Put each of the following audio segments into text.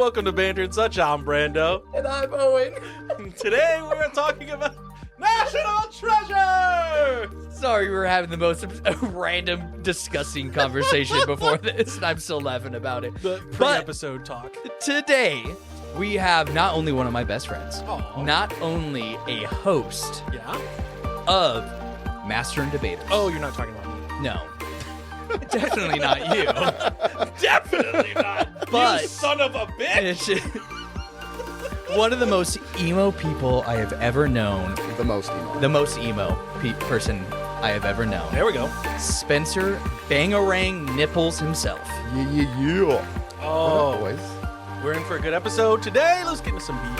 welcome to Banter Such. I'm Brando. And I'm Owen. Today we're talking about National Treasure! Sorry, we were having the most random, disgusting conversation before this, and I'm still laughing about it. The pre-episode talk. Today, we have not only one of my best friends, not only a host of Master and Debaters. Oh, you're not talking about me. No. Definitely not you. Definitely not. But you son of a bitch! One of the most emo people I have ever known. The most emo. The most emo person I have ever known. There we go. Spencer Bangarang Nipples himself. Yeah. Oh, Boys. we're in for a good episode today. Let's get into some beats.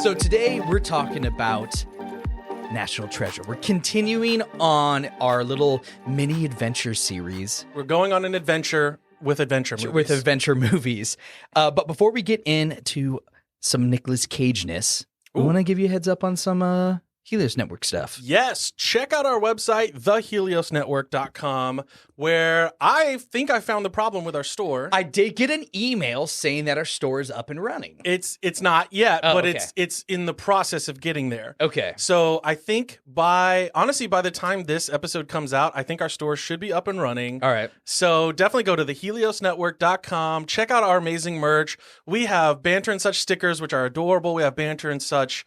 So today we're talking about National Treasure. We're continuing on our little mini adventure series. We're going on an adventure with adventure movies. With adventure movies. But before we get into some Nicolas Cage-ness, we want to give you a heads up on some Helios Network stuff. Yes, check out our website, theheliosnetwork.com, where I think I found the problem with our store. I did get an email saying that our store is up and running. It's not yet, but okay. it's in the process of getting there. Okay. So I think by the time this episode comes out, I think our store should be up and running. All right. So definitely go to theheliosnetwork.com. Check out our amazing merch. We have Banter and Such stickers, which are adorable. We have Banter and Such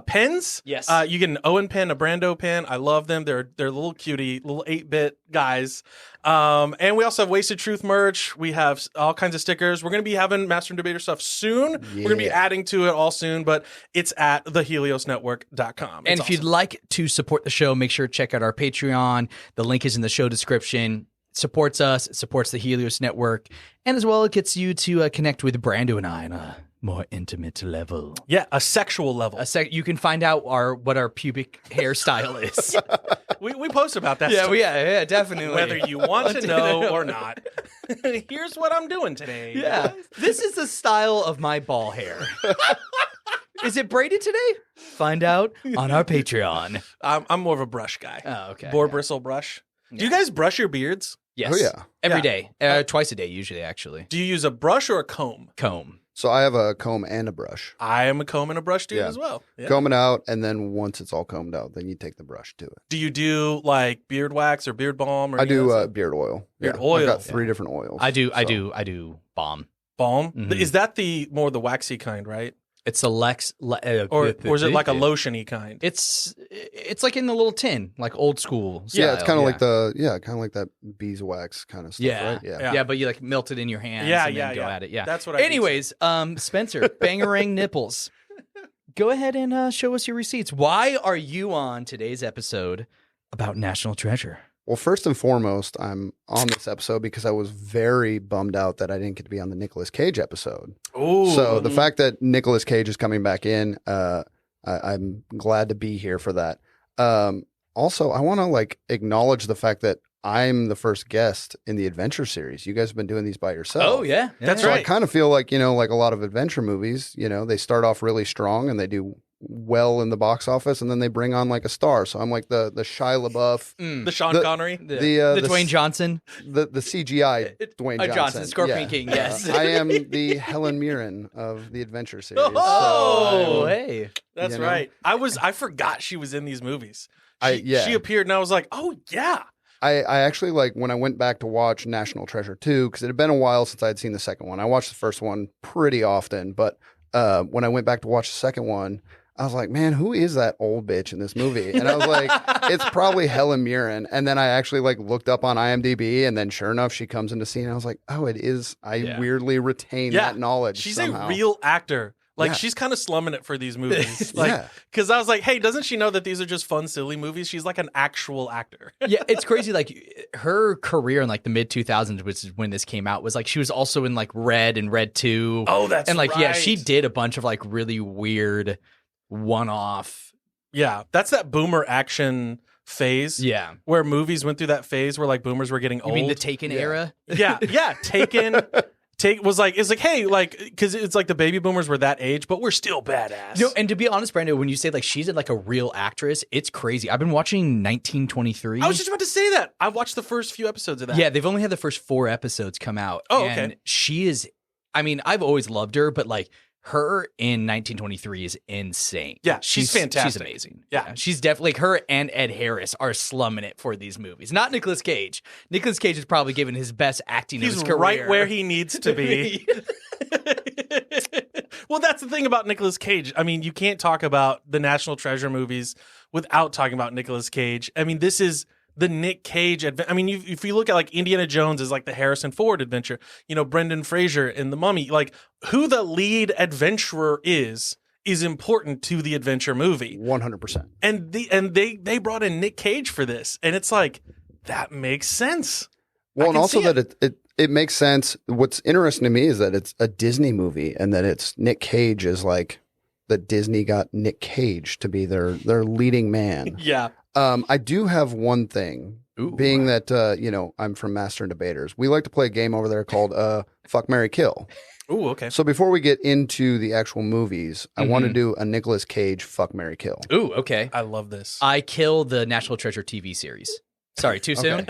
pens. Yes. You get an Owen pen, a Brando pen. I love them. They're little cutie, little 8-bit guys. And we also have Wasted Truth merch. We have all kinds of stickers. We're going to be having Master and Debater stuff soon. Yeah. We're going to be adding to it all soon, but it's at theheliosnetwork.com. And if you'd like to support the show, make sure to check out our Patreon. The link is in the show description. It supports us. It supports the Helios Network. And as well, it gets you to connect with Brando and I on a more intimate level. Yeah, a sexual level. You can find out what our pubic hairstyle is. We post about that Yeah, stuff. yeah, definitely. Whether you want to know or not. Here's what I'm doing today. Yeah. This is the style of my ball hair. Is it braided today? Find out on our Patreon. I'm more of a brush guy. Oh, okay. Boar bristle brush. Do you guys brush your beards? Yes. Oh, yeah. Every day. Twice a day, usually, actually. Do you use a brush or a comb? Comb. So I have a comb and a brush. I am a comb and a brush dude Yeah. as well. Yeah. Comb it out, and then once it's all combed out, then you take the brush to it. Do you do like beard wax or beard balm? Or I any of do that stuff? beard oil. Beard Yeah. oil. I've got 3 different oils. I do balm. Balm? Mhm. Is that the more the waxy kind, right? It's a Or is it like a lotion-y kind? It's like in the little tin, like old school. Yeah, it's style, kind of like that beeswax kind of stuff, Yeah. right? Yeah. Yeah, but you like melt it in your hands Yeah, and then yeah, go yeah. at it. Yeah. That's what I do. Anyways, Spencer, Bangarang Nipples. Go ahead and show us your receipts. Why are you on today's episode about National Treasure? Well, first and foremost, I'm on this episode because I was very bummed out that I didn't get to be on the Nicolas Cage episode. Ooh. So the fact that Nicolas Cage is coming back in, I'm glad to be here for that. Also, I want to acknowledge the fact that I'm the first guest in the adventure series. You guys have been doing these by yourself. Oh, yeah. That's So right. I kind of feel like a lot of adventure movies, they start off really strong and they do well in the box office, and then they bring on like a star. So I'm like the Shia LaBeouf, The Sean Connery? The the Dwayne Johnson. the CGI Dwayne Johnson. Johnson, Scorpion Yeah. King, yes. I am the Helen Mirren of the adventure series. Oh, hey. That's you know? right. I forgot she was in these movies. She, yeah. she appeared and I was like, oh, yeah. I actually when I went back to watch National Treasure 2, because it had been a while since I had seen the second one. I watched the first one pretty often, but when I went back to watch the second one, I was like, man, who is that old bitch in this movie? And I was like, it's probably Helen Mirren. And then I actually looked up on IMDb, and then sure enough, she comes into scene. And I was like, oh, it is. I weirdly retain that knowledge. She's somehow. a real actor. Yeah. She's kind of slumming it for these movies. Yeah. Because I was like, hey, doesn't she know that these are just fun, silly movies? She's like an actual actor. Yeah, it's crazy. Her career in the mid 2000s, which is when this came out, was she was also in Red and Red 2. Oh, that's and right. yeah, she did a bunch of really weird one-off. Yeah, that's that boomer action phase. Yeah. Where movies went through that phase where boomers were getting old. You mean the Taken era? Yeah, Taken. it's like, hey, like, because it's like the baby boomers were that age, but we're still badass. No, and to be honest, Brando, when you say like she's like a real actress, it's crazy. I've been watching 1923. I was just about to say that. I watched the first few episodes of that. Yeah, they've only had the first 4 episodes come out. Oh, and okay. she is, I mean, I've always loved her, but like her in 1923 is insane. Yeah, she's fantastic. She's amazing. Yeah. She's definitely, like her and Ed Harris are slumming it for these movies. Not Nicolas Cage. Nicolas Cage is probably given his best acting of He's his career. right where he needs to be. Well, that's the thing about Nicolas Cage. I mean, you can't talk about the National Treasure movies without talking about Nicolas Cage. I mean, this is the Nick Cage I mean, if you look at like Indiana Jones as like the Harrison Ford adventure, you know, Brendan Fraser in The Mummy, like who the lead adventurer is important to the adventure movie. 100%. And they brought in Nick Cage for this, and it's like that makes sense. Well, and also that that it makes sense. What's interesting to me is that it's a Disney movie and that it's Nick Cage is like that Disney got Nick Cage to be their leading man. Yeah. I do have one thing, being that, you know, I'm from Master and Debaters. We like to play a game over there called Fuck, Marry, Kill. Ooh, okay. So before we get into the actual movies, I want to do a Nicolas Cage Fuck, Marry, Kill. Ooh, okay. I love this. I kill the National Treasure TV series. Sorry, too soon? Is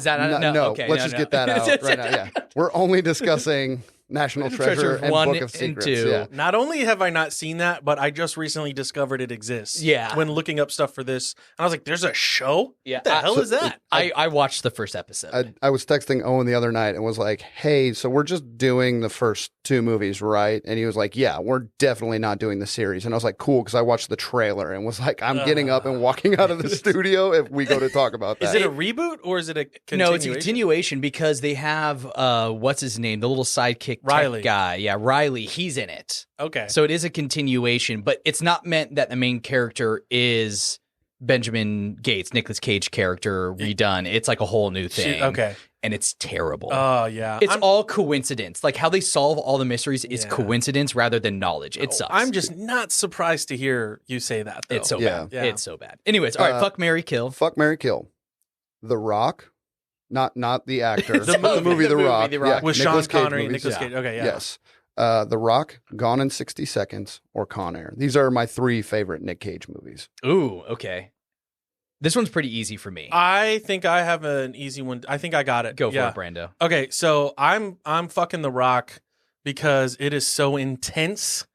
that No, okay, let's just get that out right now. Yeah, we're only discussing National Treasure and 1 Book of and Secrets. 2. Yeah. Not only have I not seen that, but I just recently discovered it exists. Yeah. When looking up stuff for this, and I was like, "There's a show? Yeah. What the hell is that?" I watched the first episode. I was texting Owen the other night and was like, "Hey, so we're just doing the first 2 movies, right?" And he was like, "Yeah, we're definitely not doing the series." And I was like, "Cool," because I watched the trailer and was like, "I'm getting up and walking out of the studio if we go to talk about that." Is it a reboot or is it a continuation? No, it's a continuation because they have what's his name, the little sidekick Riley. tech guy. Yeah, Riley. He's in it. Okay. So it is a continuation, but it's not meant that the main character is Benjamin Gates, Nicolas Cage character redone. It's like a whole new thing. Okay. And it's terrible. Oh, yeah. It's all coincidence. Like how they solve all the mysteries is coincidence rather than knowledge. It sucks. I'm just not surprised to hear you say that, though. It's so Yeah. bad. Yeah. It's so bad. Anyways, all right, fuck, marry, kill. Fuck, Marry, Kill. The Rock, not the actor. The movie, The Rock. The Rock. With Nicolas Sean Cage Connery, movies. Nicolas Cage. Okay, yeah. Yes. The Rock, Gone in 60 Seconds, or Con Air. These are my 3 favorite Nick Cage movies. Ooh, okay. This one's pretty easy for me. I think I have an easy one. I think I got it. Go for Yeah. it, Brando. Okay, so I'm fucking The Rock because it is so intense.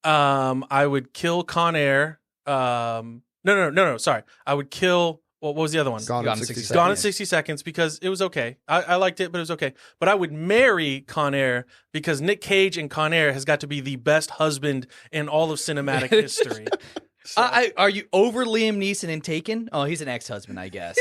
I would kill Con Air. No. Sorry, I would kill. What was the other one? Gone in 60 Seconds. Gone in 60 Seconds because it was okay. I liked it, but it was okay. But I would marry Con Air because Nick Cage and Con Air has got to be the best husband in all of cinematic history. So. Are you over Liam Neeson in Taken? Oh, he's an ex-husband, I guess.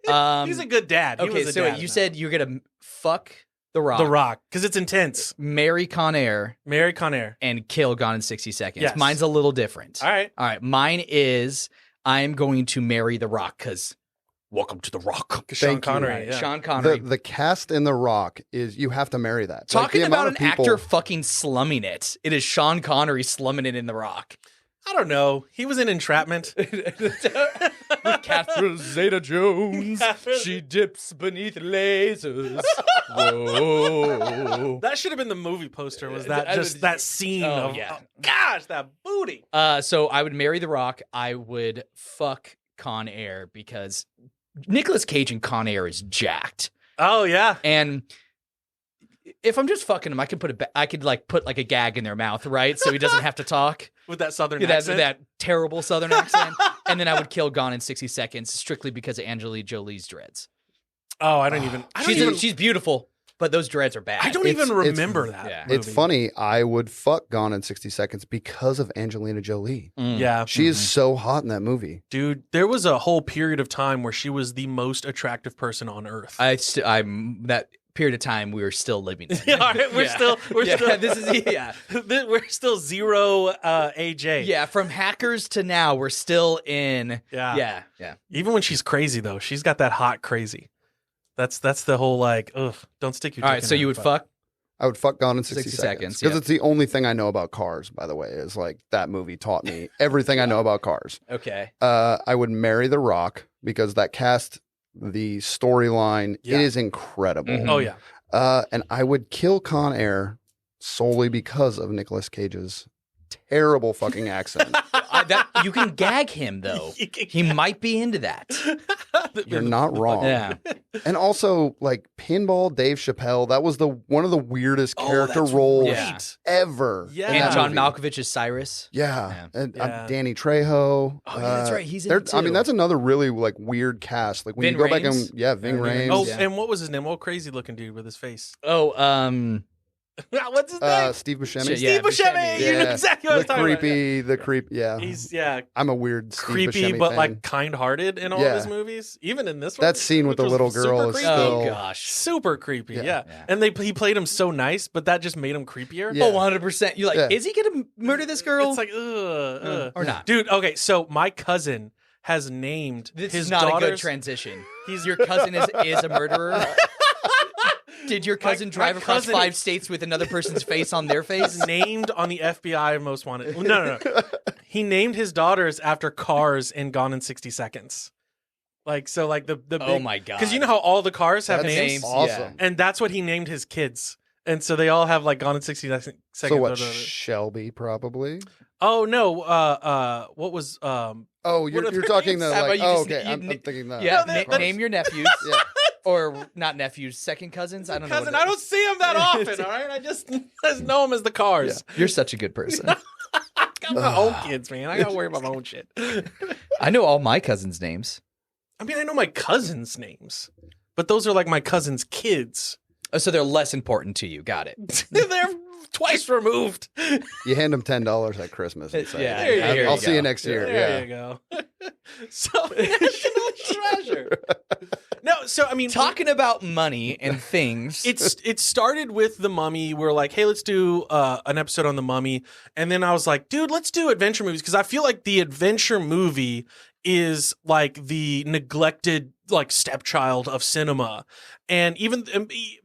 He's a good dad. He Okay, was a so dad you in said you're gonna fuck The Rock, The Rock because it's intense. marry Con Air, Marry Con Air. and kill Gone in 60 Seconds. Yes. Mine's a little different. All right. Mine is I'm going to marry The Rock because welcome to The Rock. Sean Thank you. Connery. Yeah. Sean Connery. The cast in The Rock is, you have to marry that. Talking the about amount an of people, actor fucking slumming it. It is Sean Connery slumming it in The Rock. I don't know. He was in Entrapment. With Catherine Zeta-Jones. She dips beneath lasers. Whoa. That should have been the movie poster. Was that just that scene Oh, of yeah. oh, gosh, that booty. So I would marry The Rock. I would fuck Con Air because Nicolas Cage in Con Air is jacked. Oh yeah. And if I'm just fucking him, I could put like a gag in their mouth, right? So he doesn't have to talk. With that southern That accent. terrible southern accent. And then I would kill Gone in 60 Seconds strictly because of Angelina Jolie's dreads. Oh, I don't even. She's beautiful, but those dreads are bad. I don't even remember that. yeah. Movie. It's funny. I would fuck Gone in 60 Seconds because of Angelina Jolie. Yeah, She is so hot in that movie. dude. There was a whole period of time where she was the most attractive person on earth. I'm that period of time we were still living in. All right, we're still. We're still zero AJ. Yeah, from hackers to now, we're still in. Yeah. Yeah. Even when she's crazy though, she's got that hot crazy. That's the whole like, ugh, don't stick your. All dick right, in so her, you would but- fuck? I would fuck Gone in 60 60 seconds seconds, because yeah. it's the only thing I know about cars. By the way, is like that movie taught me everything I know about cars. Okay. I would marry The Rock because that cast, the storyline, Yeah. it is incredible. Mhm. Oh yeah. And I would kill Con Air solely because of Nicolas Cage's terrible fucking accent. You can gag him though. He might be into that. You're not wrong. Yeah. And also, like Pinball Dave Chappelle, that was one of the weirdest character roles right. ever. Yeah. in And that John movie. Malkovich is Cyrus. Yeah, and Yeah. Danny Trejo. Oh, yeah, that's right. He's in they're- it, too. I mean, that's another really like weird cast. Like when Ving you go back Rhames? and Ving Rhames. Oh, Yeah. and what was his name? What crazy looking dude with his face? Oh, What's his name? Steve Buscemi. Shit, Steve yeah, Buscemi. Buscemi. You know exactly what I was talking about. the creep. Yeah, He's I'm a weird Steve creepy, Buscemi but fan. like kind-hearted in all Yeah. of his movies, even in this one. That scene with which the was little super girl is creepy. still- oh gosh. Super creepy, yeah. Yeah. And he played him so nice, but that just made him creepier. Yeah. Oh, 100%. You're like, Yeah. is he going to murder this girl? It's like, ugh. or not? Dude, okay, so my cousin has named This his is not a good daughters. transition. Your cousin is a murderer. Did your cousin drive across cousin- 5 states with another person's face on their face? named on the FBI Most Wanted. No. He named his daughters after cars in Gone in 60 Seconds. Like, so like the big, Oh my God. Because you know how all the cars have That's names? awesome. And that's what he named his kids. And so they all have like Gone in 60 Seconds. So what? Shelby probably. Oh no! What was Oh, What you're are their talking the names? How like. about you Oh, just- okay. you I'm thinking that. Yeah, No, they- name your nephews. Yeah. Or not nephews, second cousins. I don't know. cousin? what I don't see him that often. All right, I just know him as the cars. You're such a good person. I got my own kids, man. I gotta worry about my own shit. I know all my cousins' names. I mean, I know my cousins' names, but those are like my cousins' kids. Oh, so they're less important to you. Got it. They're twice removed. You hand them $10 at Christmas and say, Yeah, there you I'll go. I'll see you next year. There Yeah. you go. So national treasure. No, so I mean, Talking about money and things. it started with The Mummy. We're like, hey, let's do an episode on The Mummy, and then I was like, dude, let's do adventure movies because I feel like the adventure movie is like the neglected like stepchild of cinema. And even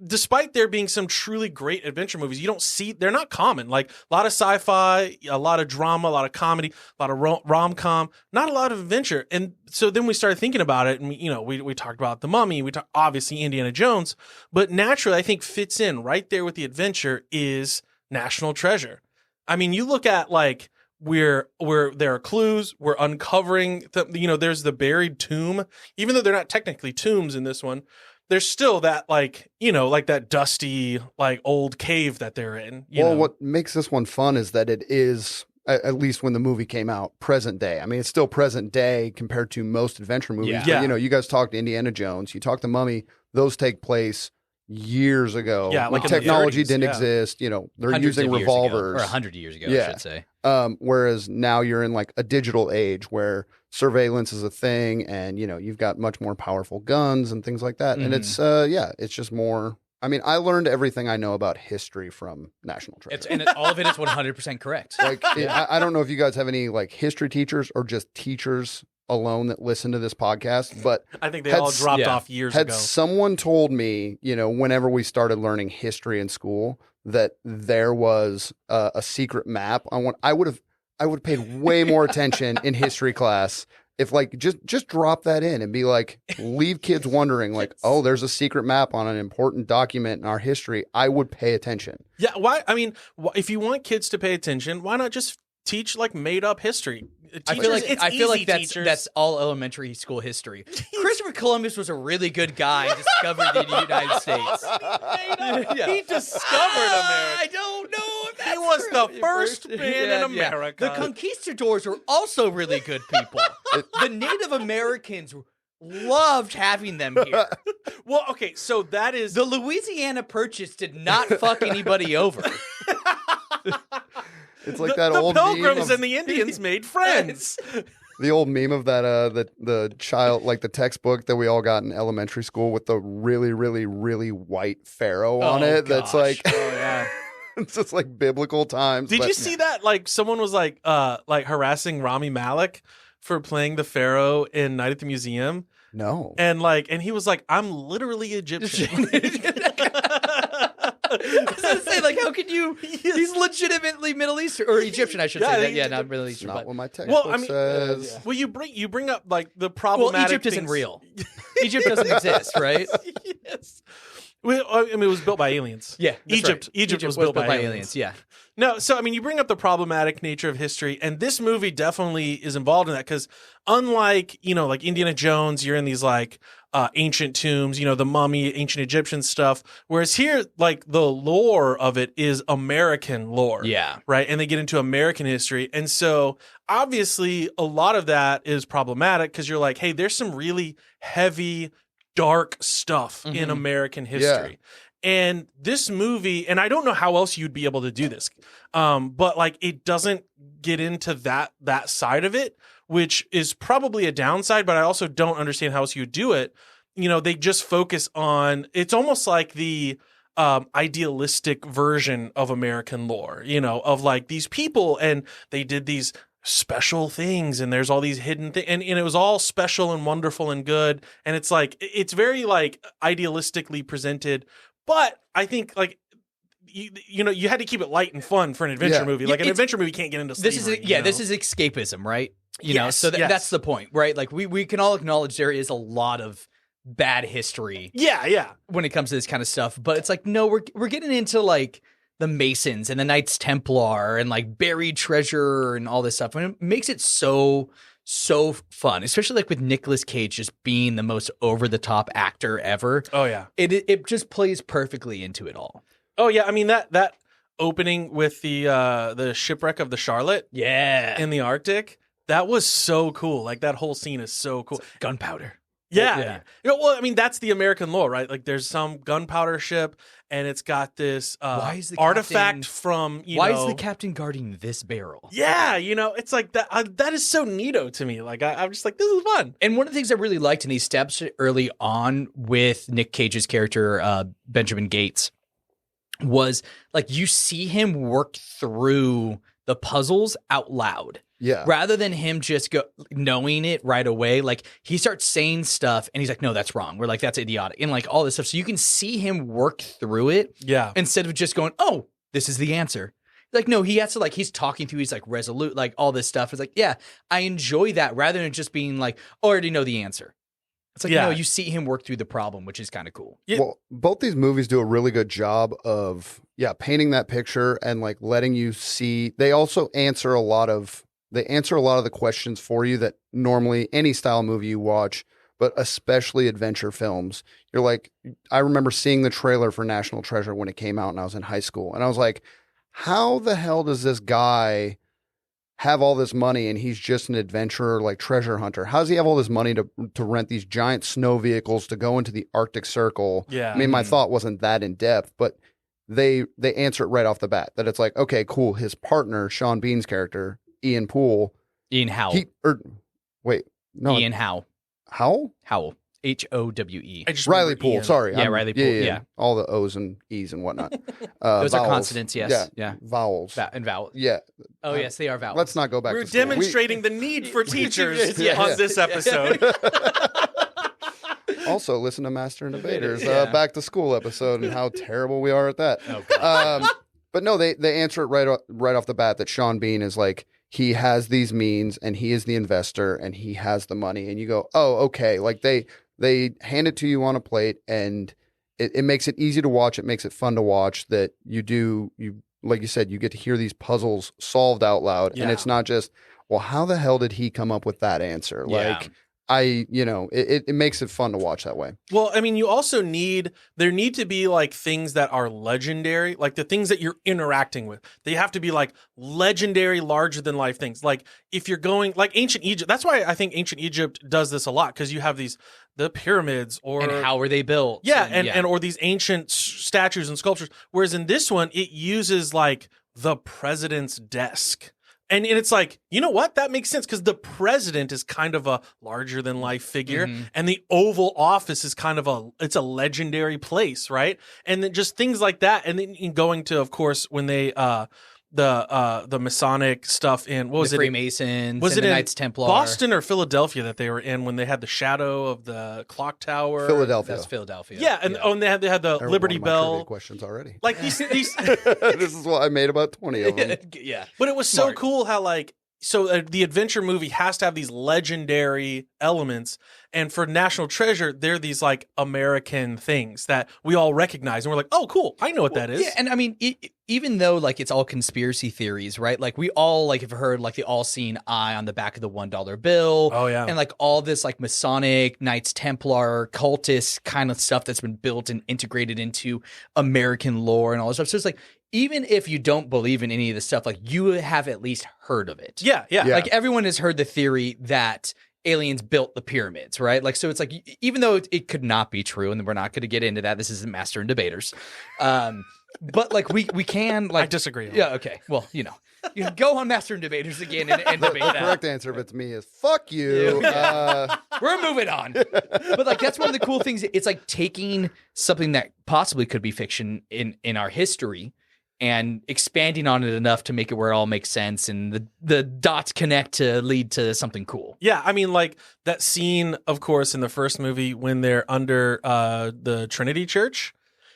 despite there being some truly great adventure movies, you don't see, they're not common. Like a lot of sci-fi, a lot of drama, a lot of comedy, a lot of rom-com, not a lot of adventure. And so then we started thinking about it, and we talked about The Mummy, we talked obviously Indiana Jones, but naturally I think fits in right there with the adventure is National Treasure. I mean, you look at like where there are clues, we're uncovering there's the buried tomb, even though they're not technically tombs in this one. There's still that like that dusty like old cave that they're in. What makes this one fun is that it is, at least when the movie came out, present day. I mean, it's still present day compared to most adventure movies. Yeah. But, you guys talked Indiana Jones, you talked The Mummy, those take place years ago. Yeah, like when in the technology 30s, didn't yeah. exist. They're Hundreds using of years ago, revolvers. or 100 years ago, Yeah. I should say. Whereas now you're in like a digital age where surveillance is a thing, and you've got much more powerful guns and things like that. And it's it's just more. I mean, I learned everything I know about history from National Treasure. All of it is 100% correct. Like, I don't know if you guys have any like history teachers or just teachers alone that listen to this podcast, but I think they had all dropped yeah. off years had ago. someone told me, whenever we started learning history in school, that there was a secret map on one, I would have paid way more attention in history class if like just drop that in and be like, leave kids wondering like, oh, there's a secret map on an important document in our history. I would pay attention. Yeah, why? I mean, if you want kids to pay attention, why not just teach like made up history? I feel like teachers. that's all elementary school history. Christopher Columbus was a really good guy and discovered the United States. Yeah. He discovered America. I don't know if that's He was true. the first man in America. The conquistadors were also really good people. The Native Americans loved having them here. Well, okay, so that is The Louisiana Purchase did not fuck anybody over. It's like that the old meme Pilgrims of, and the Indians made friends. the old meme of that the child, like the textbook that we all got in elementary school with the really, really, really white pharaoh on it. That's like, it's just like biblical times. Did you see that? Like someone was like harassing Rami Malek for playing the pharaoh in Night at the Museum, No. and he was like, "I'm literally Egyptian." I was gonna say, like, how can you? He's legitimately Middle Eastern or Egyptian, I should Yeah, say. he- Yeah, not Middle It's Eastern. not But, what my textbook says. Well, you bring up like the problematic. Egypt isn't things. real. Egypt doesn't exist, right? Yes. Well, I mean, it was built by aliens. Yeah, that's Egypt. right. Egypt was built by aliens. Yeah. No, so I mean, you bring up the problematic nature of history, and this movie definitely is involved in that because, unlike like Indiana Jones, you're in these like ancient tombs, the mummy, ancient Egyptian stuff. Whereas here, like the lore of it is American lore, Yeah. right? And they get into American history, and so obviously a lot of that is problematic because you're like, hey, there's some really heavy, dark stuff in American history. And this movie, and I don't know how else you'd be able to do this, but like it doesn't get into that side of it, which is probably a downside, but I also don't understand how else you would do it. They just focus on, it's almost like the idealistic version of American lore, of like these people and they did these special things and there's all these hidden things and it was all special and wonderful and good. And it's like, it's very like idealistically presented. But I think like you had to keep it light and fun for an adventure movie. Like an adventure movie can't get into slavery. This is escapism, right? Yes. That's the point, right? Like we can all acknowledge there is a lot of bad history. Yeah. When it comes to this kind of stuff, but it's like no, we're getting into like the Masons and the Knights Templar and like buried treasure and all this stuff, and it makes it so fun, especially like with Nicolas Cage just being the most over the top actor ever. Oh yeah. It just plays perfectly into it all. Oh yeah. I mean that opening with the shipwreck of the Charlotte in the Arctic, that was so cool. Like that whole scene is so cool. Gunpowder. Yeah. Well, I mean, that's the American lore, right? Like there's some gunpowder ship and it's got this why is the artifact captain, from, why is the captain guarding this barrel? Yeah. It's like that is so neato to me. Like I'm just like, this is fun. And one of the things I really liked in these steps early on with Nick Cage's character, Benjamin Gates, was like you see him work through the puzzles out loud. Yeah. Rather than him just knowing it right away, like he starts saying stuff and he's like, no, that's wrong. We're like, that's idiotic. And like all this stuff. So you can see him work through it. Yeah. Instead of just going, oh, this is the answer. Like, no, he has to like, he's talking through, he's like resolute, like all this stuff. It's like, yeah, I enjoy that rather than just being like, oh, I already know the answer. It's like, no, you see him work through the problem, which is kind of cool. Yeah. Well, both these movies do a really good job of, painting that picture and like letting you see. They also answer a lot of the questions for you that normally any style movie you watch, but especially adventure films. You're like, I remember seeing the trailer for National Treasure when it came out and I was in high school. And I was like, how the hell does this guy have all this money and he's just an adventurer, like treasure hunter? How does he have all this money to rent these giant snow vehicles to go into the Arctic Circle? Yeah. I mean, my thought wasn't that in depth, but they answer it right off the bat that it's like, okay, cool. His partner, Sean Bean's character, Ian Howell. Ian Howell. Howell. Howell. Howell? H-O-W-E. Riley Poole. Ian. Sorry. Yeah, Riley Poole. Yeah. All the O's and E's and whatnot. Those are vowels. consonants, yes. Yeah. Vowels. And vowels. Yeah. Oh, yes, they are vowels. Let's not go back We're to school. demonstrating the need for teachers Yes. on this episode. Also, listen to Master and Debaters back to school episode and how terrible we are at that. Oh, God. But no, they answer it right off the bat that Sean Bean is like, he has these means and he is the investor and he has the money. And you go, oh, okay. Like they hand it to you on a plate and it makes it easy to watch. It makes it fun to watch that you like you said, you get to hear these puzzles solved out loud. Yeah. And it's not just, well, how the hell did he come up with that answer? Yeah. Like it makes it fun to watch that way. Well, I mean, you also there need to be like things that are legendary, like the things that you're interacting with. They have to be like legendary, larger than life things. Like if you're going like ancient Egypt, that's why I think ancient Egypt does this a lot because you have the pyramids and how are they built? Yeah, and or these ancient statues and sculptures. Whereas in this one, it uses like the president's desk. And it's like, you know what? That makes sense because the president is kind of a larger than life figure, and the Oval Office is kind of it's a legendary place, right? And then just things like that, and then going to, of course, when they the Masonic stuff in what was the it? Freemasons, was and it the in Knights Templar, Boston or Philadelphia that they were in when they had the shadow of the clock tower? Philadelphia. That's Philadelphia. Yeah, and and they had the Liberty One of my trivia Bell questions already. Like these This is what I made about 20 of them. Yeah. But it was Smart. so cool how like so the adventure movie has to have these legendary elements, and for National Treasure, they're these like American things that we all recognize, and we're like, oh, cool, I know what that is. Yeah, and I mean, even though like it's all conspiracy theories, right? Like we all like have heard like the all-seeing eye on the back of the $1 bill. Oh yeah, and like all this like Masonic, Knights Templar, cultist kind of stuff that's been built and integrated into American lore and all this stuff. So it's like, even if you don't believe in any of this stuff, like you have at least heard of it. Yeah. Like everyone has heard the theory that aliens built the pyramids, right? Like, so it's like, even though it could not be true, and we're not going to get into that. This isn't Master and Debaters. But like we can like. I disagree. Yeah. Okay. Well, you can go on Master and Debaters again and debate that. The correct answer, if it's me, is fuck you. We're moving on. But like, that's one of the cool things. It's like taking something that possibly could be fiction in our history and expanding on it enough to make it where it all makes sense and the dots connect to lead to something cool. Yeah, I mean, like that scene, of course, in the first movie when they're under the Trinity Church.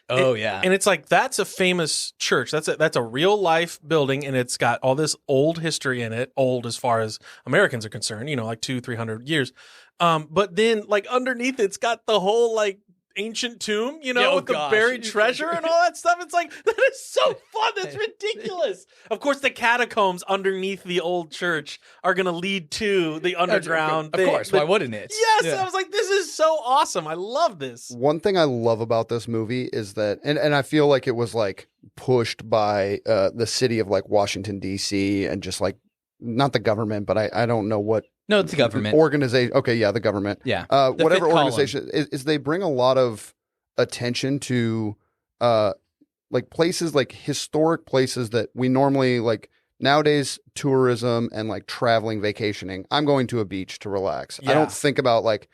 Oh, yeah. And it's like, that's a famous church. That's a real life building, and it's got all this old history in it, old as far as Americans are concerned, like 200-300 years. But then like underneath it's got the whole like ancient tomb, with the buried treasure and all that stuff. It's like, that is so fun. That's ridiculous. Of course, the catacombs underneath the old church are going to lead to the underground. Of course. Why wouldn't it? Yes. Yeah. I was like, this is so awesome. I love this. One thing I love about this movie is that, and I feel like it was like pushed by the city of like Washington, D.C. and just like, not the government, but I don't know what. No, it's the government. Organization. Okay, yeah, the government. Yeah. Whatever organization is they bring a lot of attention to like places, like historic places that we normally like nowadays, tourism and like traveling, vacationing. I'm going to a beach to relax. Yeah. I don't think about like,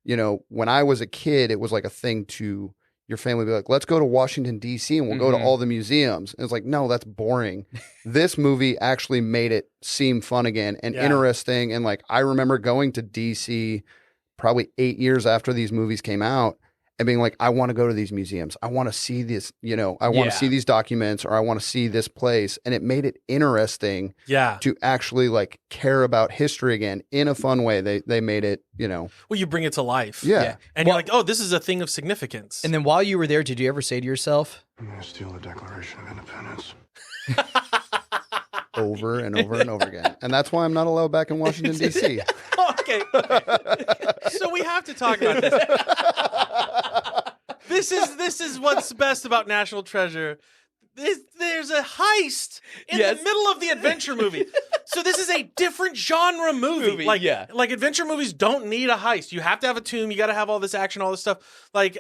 when I was a kid, it was like a thing to your family be like, let's go to Washington, D.C. and we'll go to all the museums. And it's like, no, that's boring. This movie actually made it seem fun again and interesting. And like, I remember going to D.C. probably 8 years after these movies came out and being like, I want to go to these museums. I want to see this, I want to see these documents, or I want to see this place. And it made it interesting to actually like care about history again in a fun way. They made it, Well, you bring it to life. Yeah. And you're like, oh, this is a thing of significance. And then while you were there, did you ever say to yourself, I'm going to steal the Declaration of Independence? Over and over and over again. And that's why I'm not allowed back in Washington, D.C. Okay. So we have to talk about this. This is what's best about National Treasure. There's a heist in the middle of the adventure movie. So this is a different genre movie. Like adventure movies don't need a heist. You have to have a tomb. You got to have all this action, all this stuff. But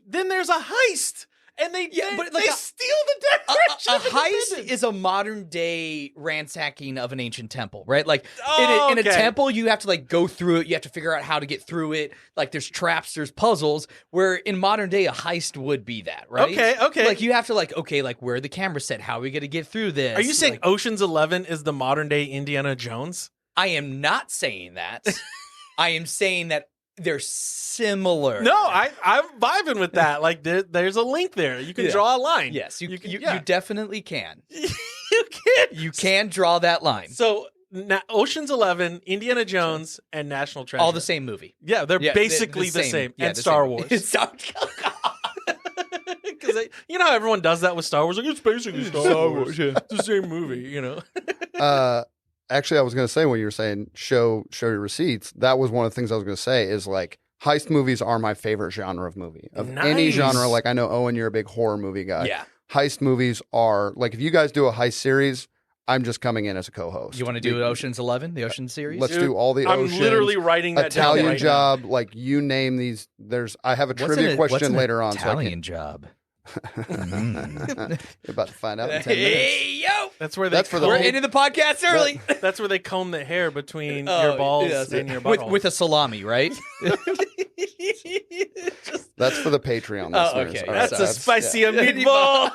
then there's a heist. And they steal the Declaration a of Independence. heist is a modern day ransacking of an ancient temple, right? Like in a okay. temple, you have to like go through it. You have to figure out how to get through it. Like there's traps, there's puzzles. Where in modern day, a heist would be that, right? Okay. Like you have to like where are the cameras set? How are we going to get through this? Are you saying Ocean's 11 is the modern day Indiana Jones? I am not saying that. I am saying that they're similar. No, I'm vibing with that. Like there's a link there. You can draw a line. Yes, you definitely can. You can draw that line. So Ocean's 11, Indiana Jones, and National Treasure. All the same movie. Yeah, they're basically the same. Yeah, and Star Wars. Because how everyone does that with Star Wars. Like, it's basically Star Wars. Yeah. It's the same movie, Actually, I was going to say when you were saying show your receipts, that was one of the things I was going to say is like heist movies are my favorite genre of movie. Of any genre, like I know, Owen, you're a big horror movie guy. Yeah. Heist movies are, like if you guys do a heist series, I'm just coming in as a co-host. You want to do Ocean's 11, the Ocean series? Let's do all the Oceans. I'm literally writing that Italian down right Job, now. like you name these. I have a trivia question later on. Italian Job. You're about to find out in 10 minutes. Hey, yo! We're into the podcast early. That's where they comb the hair between your balls and your butthole. With a salami, right? That's for the Patreon listeners. Okay. All right, That's a spicy meatball.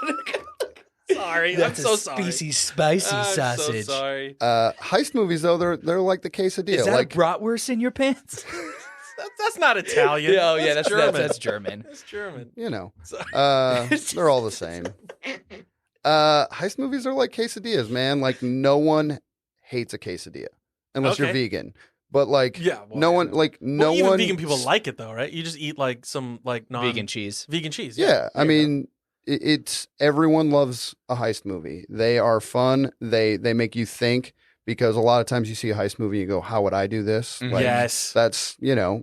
Sorry, That's I'm so a sorry. spicy sausage. I'm so sorry. Heist movies, though, they're like the quesadilla. Is that like a bratwurst in your pants? That's not Italian. That's German. That's German. That's German. they're all the same. Heist movies are like quesadillas, man. Like no one hates a quesadilla unless you're Okay. vegan. But like, Yeah, well, no yeah. one, like, no Well, even one. vegan people like it though, right? You just eat like some like Vegan cheese. Vegan cheese. Yeah, I There you go. mean, it's everyone loves a heist movie. They are fun. They make you think, because a lot of times you see a heist movie and you go, "How would I do this?" Mhm. Like, Yes. that's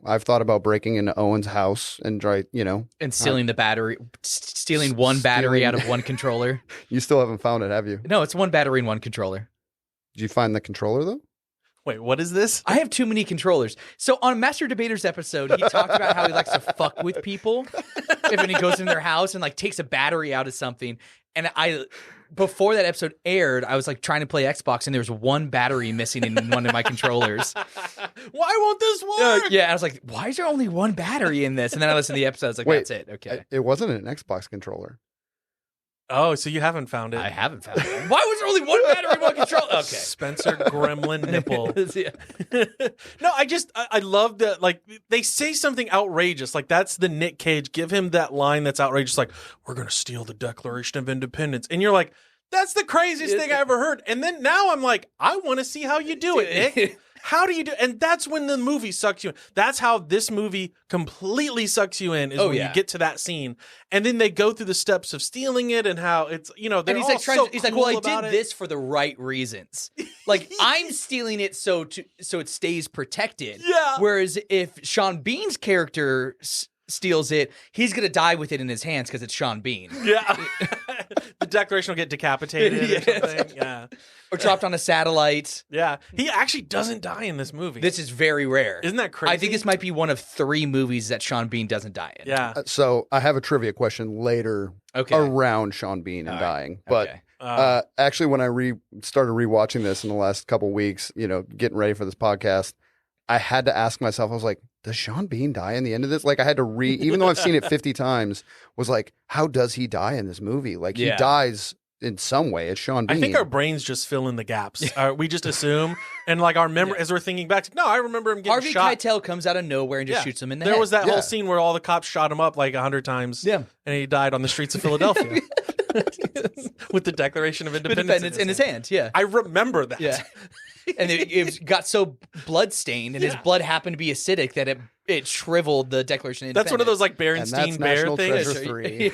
I've thought about breaking into Owen's house and And stealing the battery, stealing one battery Stealing- out of one controller. You still haven't found it, have you? No, it's one battery and one controller. Did you find the controller though? Wait, what is this? I have too many controllers. So on Master Debater's episode, he talked about how he likes to fuck with people. When he goes in their house and like takes a battery out of something. And before that episode aired, I was like trying to play Xbox and there was one battery missing in one of my controllers. Why won't this work? Yeah, I was like, why is there only one battery in this? And then I listened to the episode. I was like, Wait, that's it. Okay. It wasn't an Xbox controller. Oh, so you haven't found it? I haven't found it. Why was there only one battery and one controller? Okay. Spencer Gremlin nipple. Yeah. No, I love that. Like they say something outrageous. Like that's the Nick Cage. Give him that line that's outrageous. Like we're gonna steal the Declaration of Independence, and you're like, that's the craziest thing I ever heard. And then now I'm like, I want to see how you do it, Nick. How do you do? And that's when the movie sucks you in. That's how this movie completely sucks you in. Is when you get to that scene, and then they go through the steps of stealing it, and how it's they're And he's all like trying so to, he's like, cool well, I about did it. this for the right reasons. Like I'm stealing it so it stays protected. Yeah. Whereas if Sean Bean's character steals it, he's gonna die with it in his hands because it's Sean Bean. Yeah. The Declaration will get decapitated or something. Yeah. Or dropped on a satellite. Yeah. He actually doesn't die in this movie. This is very rare. Isn't that crazy? I think this might be one of 3 movies that Sean Bean doesn't die in. Yeah. So I have a trivia question later Okay. around Sean Bean and dying. But Okay. actually, when I started rewatching this in the last couple weeks, getting ready for this podcast, I had to ask myself, I was like, does Sean Bean die in the end of this? Like I had to even though I've seen it 50 times, was like, how does he die in this movie? Like he dies in some way. It's Sean Bean. I think our brains just fill in the gaps. We just assume, and like our memory, as we're thinking back, no, I remember him getting Harvey shot. Keitel comes out of nowhere and just shoots him in the head. There was that Yeah. whole scene where all the cops shot him up like 100 times. Yeah. And he died on the streets of Philadelphia with the Declaration of Independence in his hand. Yeah. I remember that. Yeah. And it got so blood stained, and his blood happened to be acidic that it shriveled the Declaration of That's one of those like and that's Berenstein Bear National things. Treasure 3.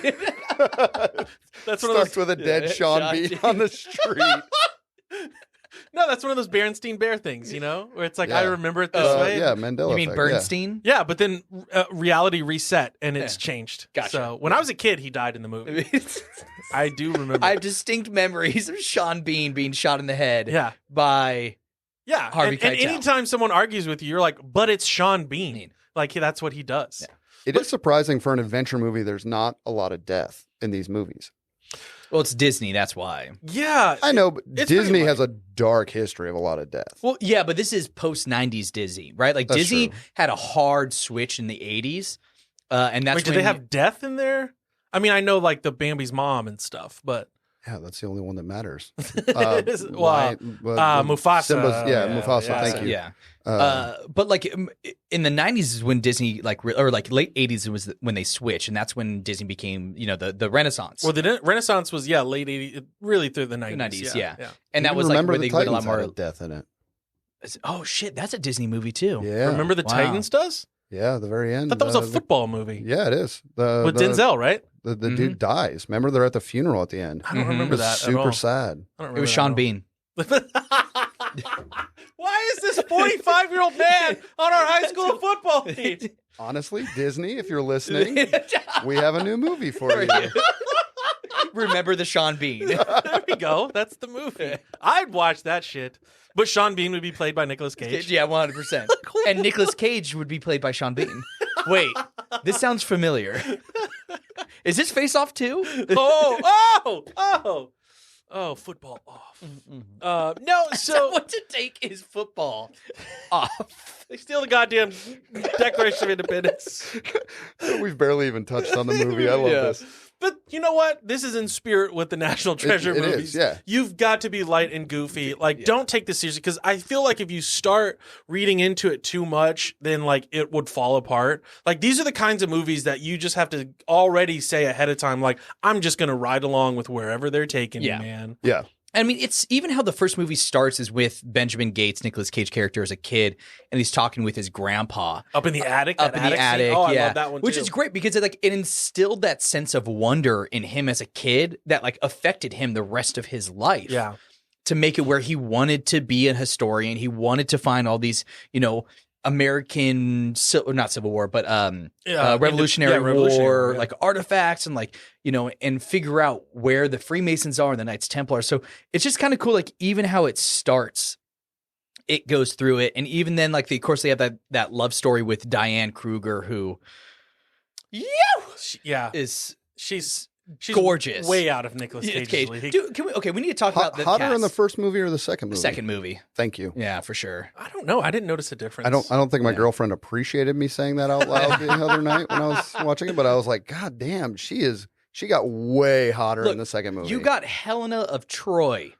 That's one of Starts those. with a dead Sean Bean on the street. No, that's one of those Berenstein Bear things, where it's like Yeah. I remember it this way. Yeah, Mandela You mean effect, Bernstein? Yeah, but then reality reset and it's changed. Gotcha. So when I was a kid, he died in the movie. I do remember. I have distinct memories of Sean Bean being shot in the head Yeah. by Yeah. Harvey and Keitel. anytime someone argues with you, you're like, but it's Sean Bean. Like that's what he does. Yeah. It is surprising for an adventure movie. There's not a lot of death in these movies. Well, it's Disney, that's why. Yeah. I know, but It's Disney pretty has a dark history of a lot of death. Well, yeah, but this is post-90s Disney, right? Like That's Disney true. had a hard switch in the 80s. And that's Wait, do when they have death in there? I mean, I know like the Bambi's mom and stuff, but Yeah, that's the only one that matters. Mufasa. Simba's, Mufasa. yeah, Thank you. Yeah. But like in the 90s is when Disney or like late 80s was when they switched, and that's when Disney became, the Renaissance. Well, the Renaissance was late 80s, really through the 90s. 90s, yeah. yeah. And that was like Remember where the they went a lot Titans more had a death in it. Oh shit, that's a Disney movie too. Yeah, Remember the Wow. Titans does? Yeah, the very end. I thought that was a football movie Yeah, it is. with Denzel, right? The dude dies. Remember, they're at the funeral at the end. I don't Mhm. remember It was that at all. super sad. I don't It was remember Sean that Bean. Why is this 45-year-old man on our high school football team? Honestly, Disney, if you're listening, we have a new movie for you. Remember the Sean Bean. There we go. That's the movie. I'd watch that shit. But Sean Bean would be played by Nicolas Cage. Yeah, 100%. And Nicolas Cage would be played by Sean Bean. Wait, this sounds familiar. Is this Face Off too? Oh, football off. No, so What to take is football off. they steal the goddamn Declaration of Independence. We've barely even touched on the movie. I love this. But you know what? This is in spirit with the National Treasure it movies. is, yeah. You've got to be light and goofy. Like, don't take this seriously, because I feel like if you start reading into it too much, then like it would fall apart. Like, these are the kinds of movies that you just have to already say ahead of time, like, I'm just going to ride along with wherever they're taking me, man. Yeah. I mean, it's even how the first movie starts is with Benjamin Gates, Nicolas Cage character as a kid, and he's talking with his grandpa. Up in the attic? Up in the attic, Oh, yeah. I love that one Which too. is great because it instilled that sense of wonder in him as a kid that affected him the rest of his life. Yeah. To make it where he wanted to be a historian. He wanted to find all these, American, not Civil War, but Revolutionary War, yeah. artifacts and and figure out where the Freemasons are and the Knights Templar. So it's just kind of cool, even how it starts, it goes through it. And even then, of course, they have that love story with Diane Kruger, who she's gorgeous. Way out of Nicolas Cage's league. Dude, we need to talk about the hotter cast. in the first movie or the second movie? Second movie. Thank you. Yeah, for sure. I don't know. I didn't notice a difference. I don't think my girlfriend appreciated me saying that out loud the other night when I was watching it, but I was like, God damn, she got way hotter in the second movie. You got Helena of Troy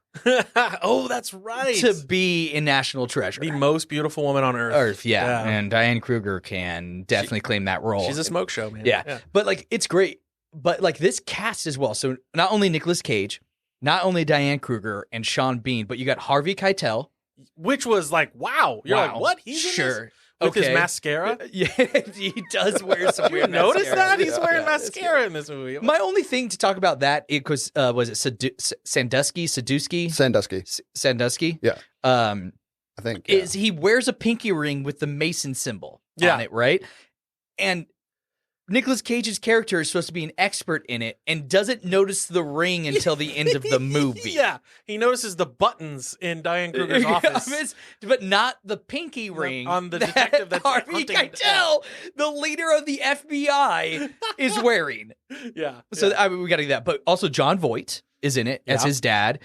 Oh, that's right. to be in National Treasure. The most beautiful woman on earth. Earth, yeah. And Diane Kruger can definitely claim that role. She's a smoke show, man. Yeah. But it's great. But this cast as well. So not only Nicolas Cage, not only Diane Kruger and Sean Bean, but you got Harvey Keitel. Which was wow. You're like, what? He's in this? With his mascara? Yeah, he does wear some weird mascara. Notice that? He's wearing mascara in this movie. My only thing to talk about that, was it Sandusky? Sandusky? Yeah. I think. Is he wears a pinky ring with the Mason symbol on it, right? And Nicolas Cage's character is supposed to be an expert in it and doesn't notice the ring until the end of the movie. Yeah. He notices the buttons in Diane Kruger's office. But not the pinky ring on the detective that's Harvey Keitel, the leader of the FBI, is wearing. Yeah. So we got to do that. But also John Voight is in it as his dad.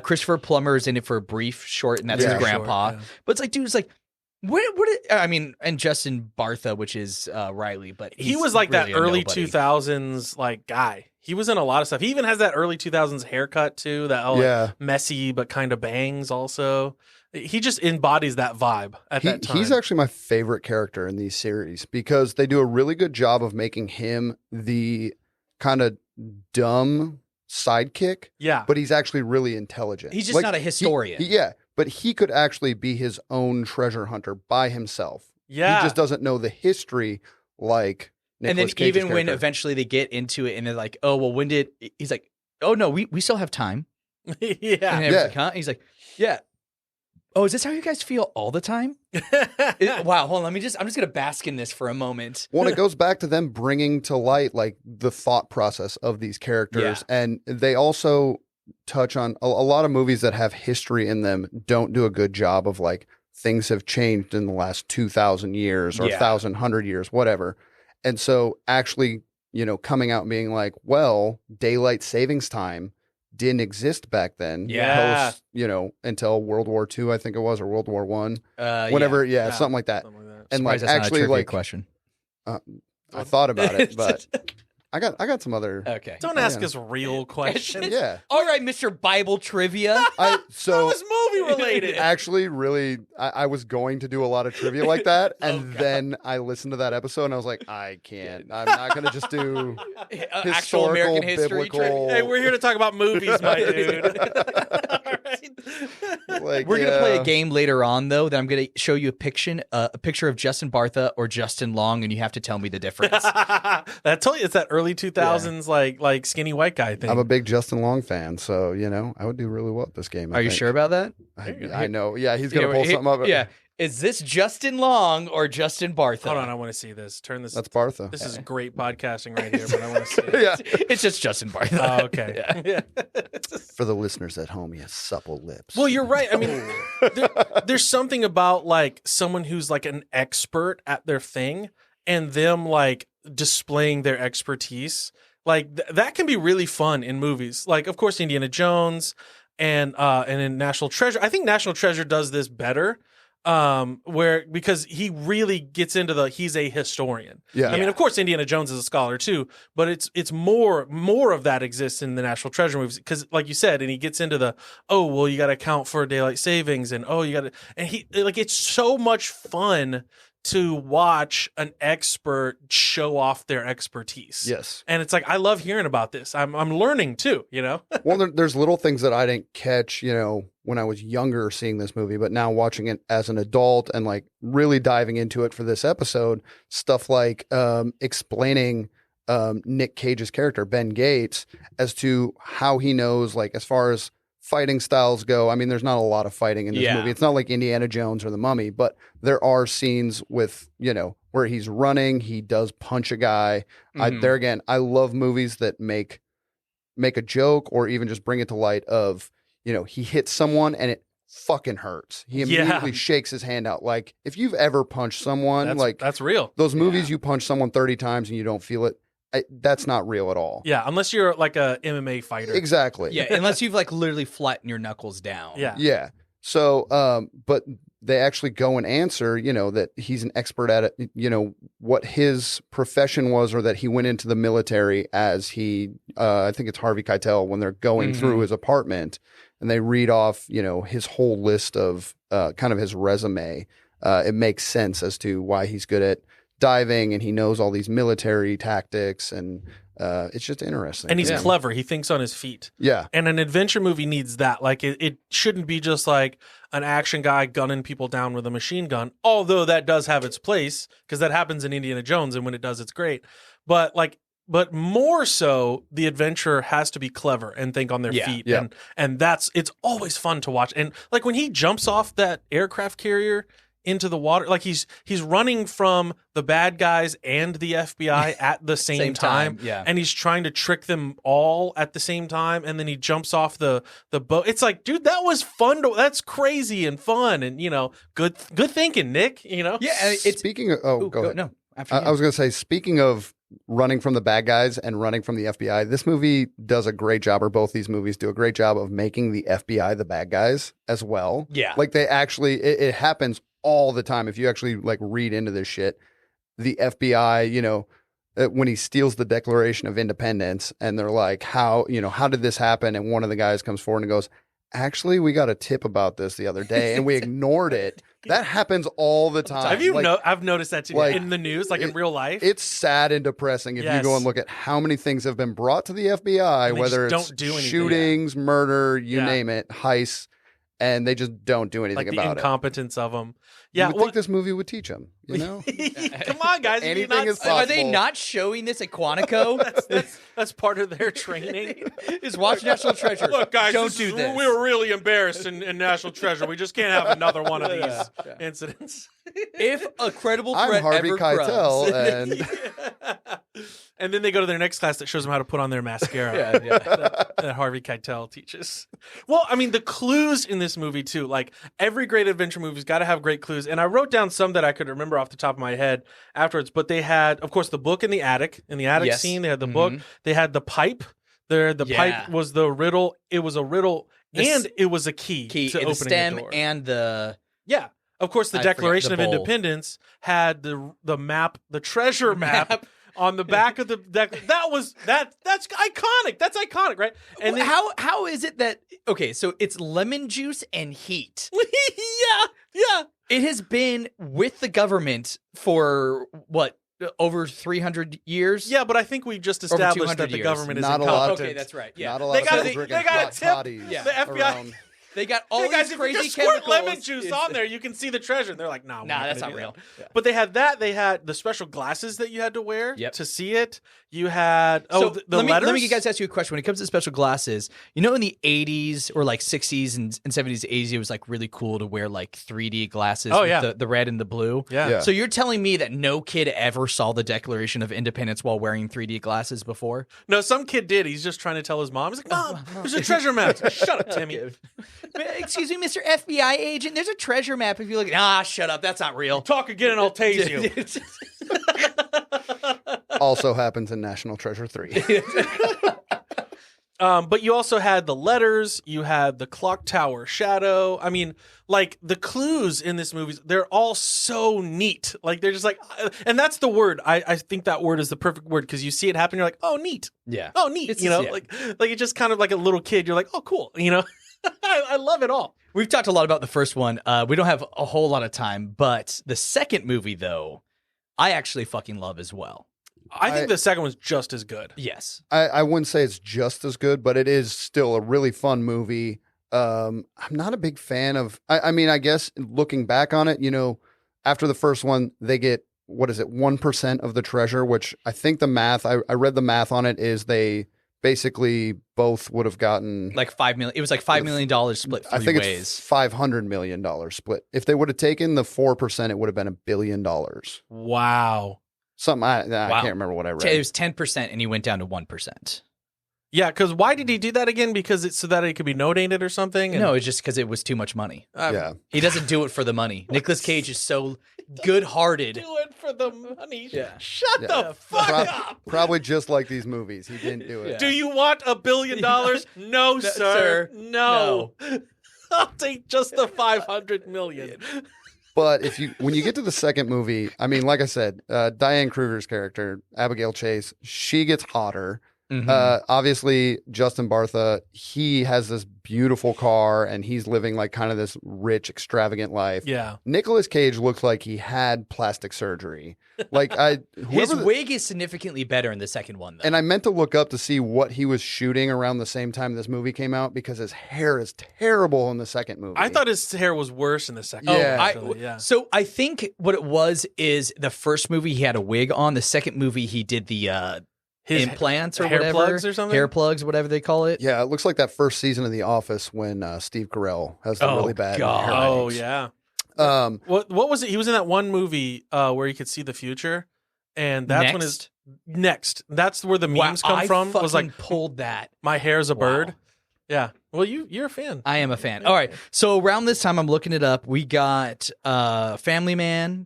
Christopher Plummer is in it for a brief short, and that's his grandpa. Short, But it's like, and Justin Bartha, which is Riley, but he was really that early 2000s guy. He was in a lot of stuff. He even has that early 2000s haircut too, that messy but kind of bangs also. He just embodies that vibe at that time. He's actually my favorite character in these series because they do a really good job of making him the kind of dumb sidekick. Yeah. But he's actually really intelligent. He's just not a historian. But he could actually be his own treasure hunter by himself. Yeah. He just doesn't know the history like Nicolas And then Cage's even when character. eventually they get into it and they're like, oh, well, when did... He's like, oh, no, we still have time. Yeah. And everyone's like, huh? He's like, yeah. Oh, is this how you guys feel all the time? Wow, hold on. I'm just going to bask in this for a moment. Well, it goes back to them bringing to light the thought process of these characters. Yeah. And they also touch on a lot of movies that have history in them don't do a good job of things have changed in the last 2,000 years or 1,100 years, whatever. And so actually, coming out and being like, well, daylight savings time didn't exist back then. Yeah. Post, until World War II, I think it was, or World War I. Whatever. Yeah, something like that. And Surprised that's actually, not a trivia question. I thought about it, but I got some other. Okay. Don't ask us real questions. Yeah. All right, Mr. Bible Trivia. That was movie related. Actually, really, I was going to do a lot of trivia like that, and then I listened to that episode, and I was like, I can't. I'm not going to just do Actual American history biblical. Hey, we're here to talk about movies, my dude. We're going to play a game later on, though, that I'm going to show you a picture of Justin Bartha or Justin Long, and you have to tell me the difference. I told you, it's that early 2000s like skinny white guy thing. I'm a big Justin Long fan, so I would do really well at this game. Are you sure about that? I know. Yeah, he's gonna pull something up. Yeah. Is this Justin Long or Justin Bartha? Hold on, I want to see this. Turn this. That's Bartha. This is great podcasting right here, but I want to see it. Yeah, it's just Justin Bartha. Oh, okay. Yeah. For the listeners at home, he has supple lips. Well, you're right. I mean, there's something about someone who's an expert at their thing, and them displaying their expertise. That can be really fun in movies. Of course, Indiana Jones and in National Treasure. I think National Treasure does this better. Because he really gets into he's a historian. Yeah. I mean, of course, Indiana Jones is a scholar too, but it's more of that exists in the National Treasure movies. Cause like you said, and he gets into you got to account for daylight savings and it's so much fun to watch an expert show off their expertise. Yes. And it's like, I love hearing about this. I'm learning too, you know? Well, there's little things that I didn't catch, when I was younger seeing this movie, but now watching it as an adult and like really diving into it for this episode, stuff like explaining Nick Cage's character, Ben Gates, as to how he knows, like, as far as fighting styles go. I mean, there's not a lot of fighting in this movie. It's not like Indiana Jones or The Mummy, but there are scenes with, where he's running, he does punch a guy. There again, I love movies that make a joke or even just bring it to light of, he hits someone and it fucking hurts. He immediately shakes his hand out. Like, if you've ever punched someone, that's real. Those movies you punch someone 30 times and you don't feel it, that's not real at all. Yeah, unless you're like a MMA fighter. Exactly. Yeah, unless you've like literally flattened your knuckles down. Yeah. Yeah. So, but they actually go and answer, that he's an expert at it, what his profession was, or that he went into the military as I think it's Harvey Keitel, when they're going through his apartment and they read off, his whole list of kind of his resume. It makes sense as to why he's good at diving and he knows all these military tactics, and it's just interesting. And he's clever. He thinks on his feet. Yeah. And an adventure movie needs that. Like, it shouldn't be just like an action guy gunning people down with a machine gun, although that does have its place, because that happens in Indiana Jones, and when it does, it's great. But more so, the adventurer has to be clever and think on their feet. Yeah. And it's always fun to watch. And like when he jumps off that aircraft carrier into the water, like he's running from the bad guys and the FBI at the same time. Yeah. And he's trying to trick them all at the same time, and then he jumps off the boat. It's like, dude, that was fun. That's crazy and fun, and good thinking, Nick. Yeah. Speaking of, go ahead. No, after I was going to say, speaking of running from the bad guys and running from the FBI, this movie does a great job, or both these movies do a great job of making the FBI the bad guys as well. Yeah. Like, they actually, it happens all the time. If you actually like read into this shit, the FBI, when he steals the Declaration of Independence and they're like, how did this happen? And one of the guys comes forward and goes, actually, we got a tip about this the other day and we ignored it. That happens all the time. I've noticed that too, in the news, like in real life. It's sad and depressing if you go and look at how many things have been brought to the FBI, whether it's shootings, murder, you name it, heists, and they just don't do anything about it. Like the incompetence of them. Yeah, you would think this movie would teach them, Come on, guys. Anything is possible. Are they not showing this at Quantico? that's part of their training. Is watch National Treasure. Look, guys, don't do this. We were really embarrassed in National Treasure. We just can't have another one of these incidents. If a credible threat I'm Harvey ever Keitel, crumbs. And then they go to their next class that shows them how to put on their mascara. That Harvey Keitel teaches. Well, I mean, the clues in this movie too. Like, every great adventure movie's got to have great clues. And I wrote down some that I could remember off the top of my head afterwards. But they had, of course, the book in the attic. In the attic scene, they had the book. They had the pipe. The pipe was the riddle. It was a riddle, and it was a key to opening the stem the door. and the Of course, the Declaration of Independence had the map, the treasure map. On the back of the deck, that's iconic. That's iconic, right? And then, how is it that so it's lemon juice and heat? yeah. It has been with the government for what, over 300 years? Yeah, but I think we just established that the government is not a lot. Okay, that's right. Yeah, not a lot. They got a tip. The FBI. Around. They got all guys, these crazy if you just squirt chemicals. lemon juice on there, you can see the treasure. And they're like, nah, that's not real. Yeah. But they had that. They had the special glasses that you had to wear to see it. You had the letters. Let me ask you a question. When it comes to special glasses, in the 80s or like 60s and 70s, 80s, it was like really cool to wear like 3D glasses with the red and the blue. Yeah. So you're telling me that no kid ever saw the Declaration of Independence while wearing 3D glasses before? No, some kid did. He's just trying to tell his mom. He's like, Mom, there's a treasure map. Shut up, Timmy. Excuse me, Mr. FBI agent. There's a treasure map. If you look at shut up. That's not real. Talk again and I'll tase you. Also happens in National Treasure 3. But you also had the letters. You had the clock tower shadow. I mean, like, the clues in this movie, they're all so neat. Like, they're just like, and that's the word. I think that word is the perfect word, because you see it happen. You're like, oh, neat. Yeah. Oh, neat. Like it's just kind of like a little kid. You're like, oh, cool. I love it all. We've talked a lot about the first one. We don't have a whole lot of time, but the second movie, though, I actually fucking love as well. I think the second one's just as good. Yes. I wouldn't say it's just as good, but it is still a really fun movie. I'm not a big fan of. I mean, I guess looking back on it, after the first one, they get 1% of the treasure, which I think the math. I read the math on it is they basically both would have gotten like $5 million. It was like $5 million split 3 I think ways. it's $500 million split. If they would have taken the 4%, it would have been $1 billion. Wow. Something I can't remember what I read. It was 10%, and he went down to 1%. Yeah, because why did he do that again? Because it's so that it could be donated or something? No, it's just because it was too much money. Yeah. He doesn't do it for the money. Nicolas Cage is so good-hearted. Do it for the money. Yeah. Shut the fuck up. Probably just like these movies. He didn't do it. Yeah. Do you want $1 billion? No, sir. No. I'll take just the 500 million. But when you get to the second movie, I mean, like I said, Diane Kruger's character, Abigail Chase, she gets hotter. Mm-hmm. Obviously, Justin Bartha, he has this beautiful car and he's living like kind of this rich, extravagant life. Yeah. Nicolas Cage looks like he had plastic surgery. Like His wig is significantly better in the second one, though. And I meant to look up to see what he was shooting around the same time this movie came out because his hair is terrible in the second movie. I thought his hair was worse in the second Yeah. one. Actually. Yeah. So I think what it was is the first movie he had a wig on. The second movie he did the His implants or hair whatever. plugs or something? Hair plugs, whatever they call it. Yeah, it looks like that first season of The Office when Steve Carell has the Oh, really bad God. hair. Oh, yeah. What was it? He was in that one movie where he could see the future. And that's when his next. That's where the memes come from. I Was like pulled that. my hair's a Wow. bird. Yeah. Well, you're a fan. I am a fan. All right. So around this time, I'm looking it up. We got Family Man,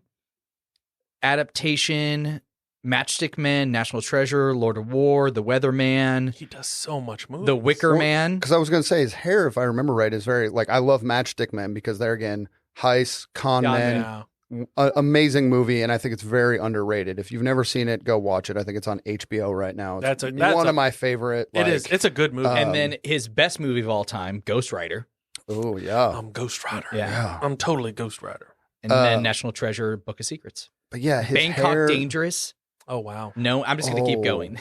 Adaptation, Matchstick Men, National Treasure, Lord of War, The Weatherman, He does so much movies. The Wicker Man. Because I was going to say his hair, if I remember right, is very like I love Matchstick Men because they're again heists, con men, Yeah. amazing movie, and I think it's very underrated. If you've never seen it, go watch it. I think it's on HBO right now. It's That's one of my favorite. It is. It's a good movie. And then his best movie of all time, Ghost Rider. Oh yeah, I'm Ghost Rider. Yeah. I'm totally Ghost Rider. And then National Treasure, Book of Secrets. but yeah, his Bangkok hair. Dangerous. Oh, wow. No, I'm just going to keep Oh. going.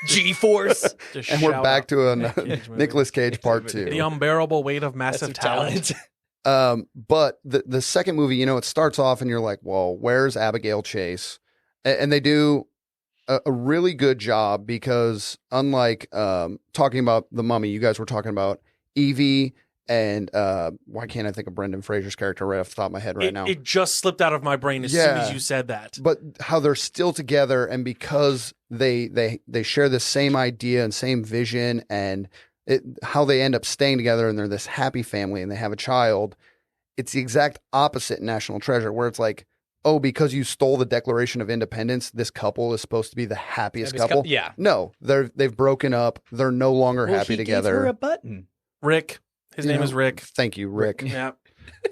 G-Force. Just And we're shout back out to a Nick Cage movie. Nicolas Cage part The 2. unbearable weight of massive talent. But the second movie, it starts off and you're like, well, where's Abigail Chase? And they do a really good job because unlike talking about The Mummy, you guys were talking about Evie and why can't I think of Brendan Fraser's character right off the top of my head right now? It just slipped out of my brain as soon Yeah. as you said that. But how they're still together and because they share the same idea and same vision and how they end up staying together and they're this happy family and they have a child. It's the exact opposite in National Treasure where it's like, oh, because you stole the Declaration of Independence, this couple is supposed to be the happiest couple. Yeah. No, they've broken up. They're no longer Well, happy he together. Gave her a button. Rick. His name is Rick. Thank you, Rick. Yeah.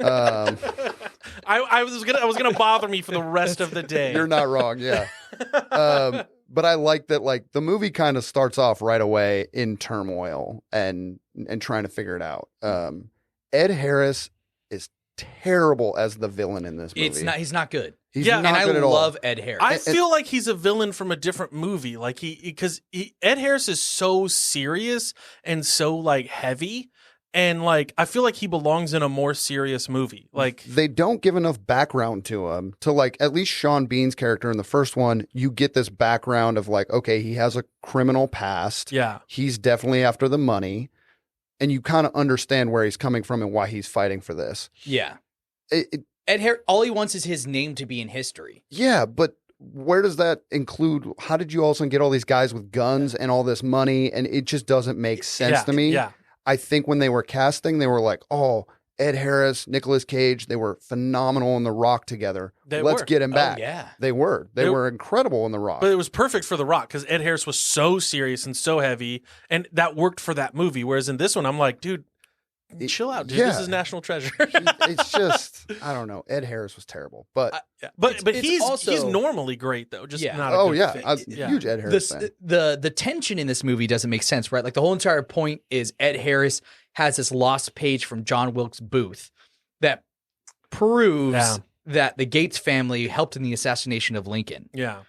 Um, I was gonna bother me for the rest of the day. You're not wrong. Yeah. But I like that, like, the movie kind of starts off right away in turmoil and trying to figure it out. Ed Harris is terrible as the villain in this movie. He's not good. He's Yeah, not And I good at all. love Ed Harris. I feel like he's a villain from a different movie. Like because Ed Harris is so serious and so like heavy, and like I feel like he belongs in a more serious movie. Like They don't give enough background to him. To like at least Sean Bean's character in the first one, you get this background of like, okay, he has a criminal past. yeah, He's definitely after the money. And you kind of understand where he's coming from and why he's fighting for this. yeah. It, Ed Harris, all he wants is his name to be in history. yeah, but where does that include? How did you also get all these guys with guns and all this money? And it just doesn't make sense yeah, to me. Yeah, I think when they were casting, they were like, oh, Ed Harris, Nicolas Cage, they were phenomenal in The Rock together. Let's were. get him back. yeah. They were. They were incredible in The Rock. but it was perfect for The Rock because Ed Harris was so serious and so heavy, and that worked for that movie. Whereas in this one, I'm like, dude, Chill out, dude. yeah. This is National Treasure. It's just, I don't know. Ed Harris was terrible, but Yeah. But It's he's also- normally great though, just Yeah. not a oh good yeah, fit. I'm Yeah. huge Ed Harris fan. The tension in this movie doesn't make sense, right? Like the whole entire point is Ed Harris has this lost page from John Wilkes Booth that proves Yeah. that the Gates family helped in the assassination of Lincoln. Yeah.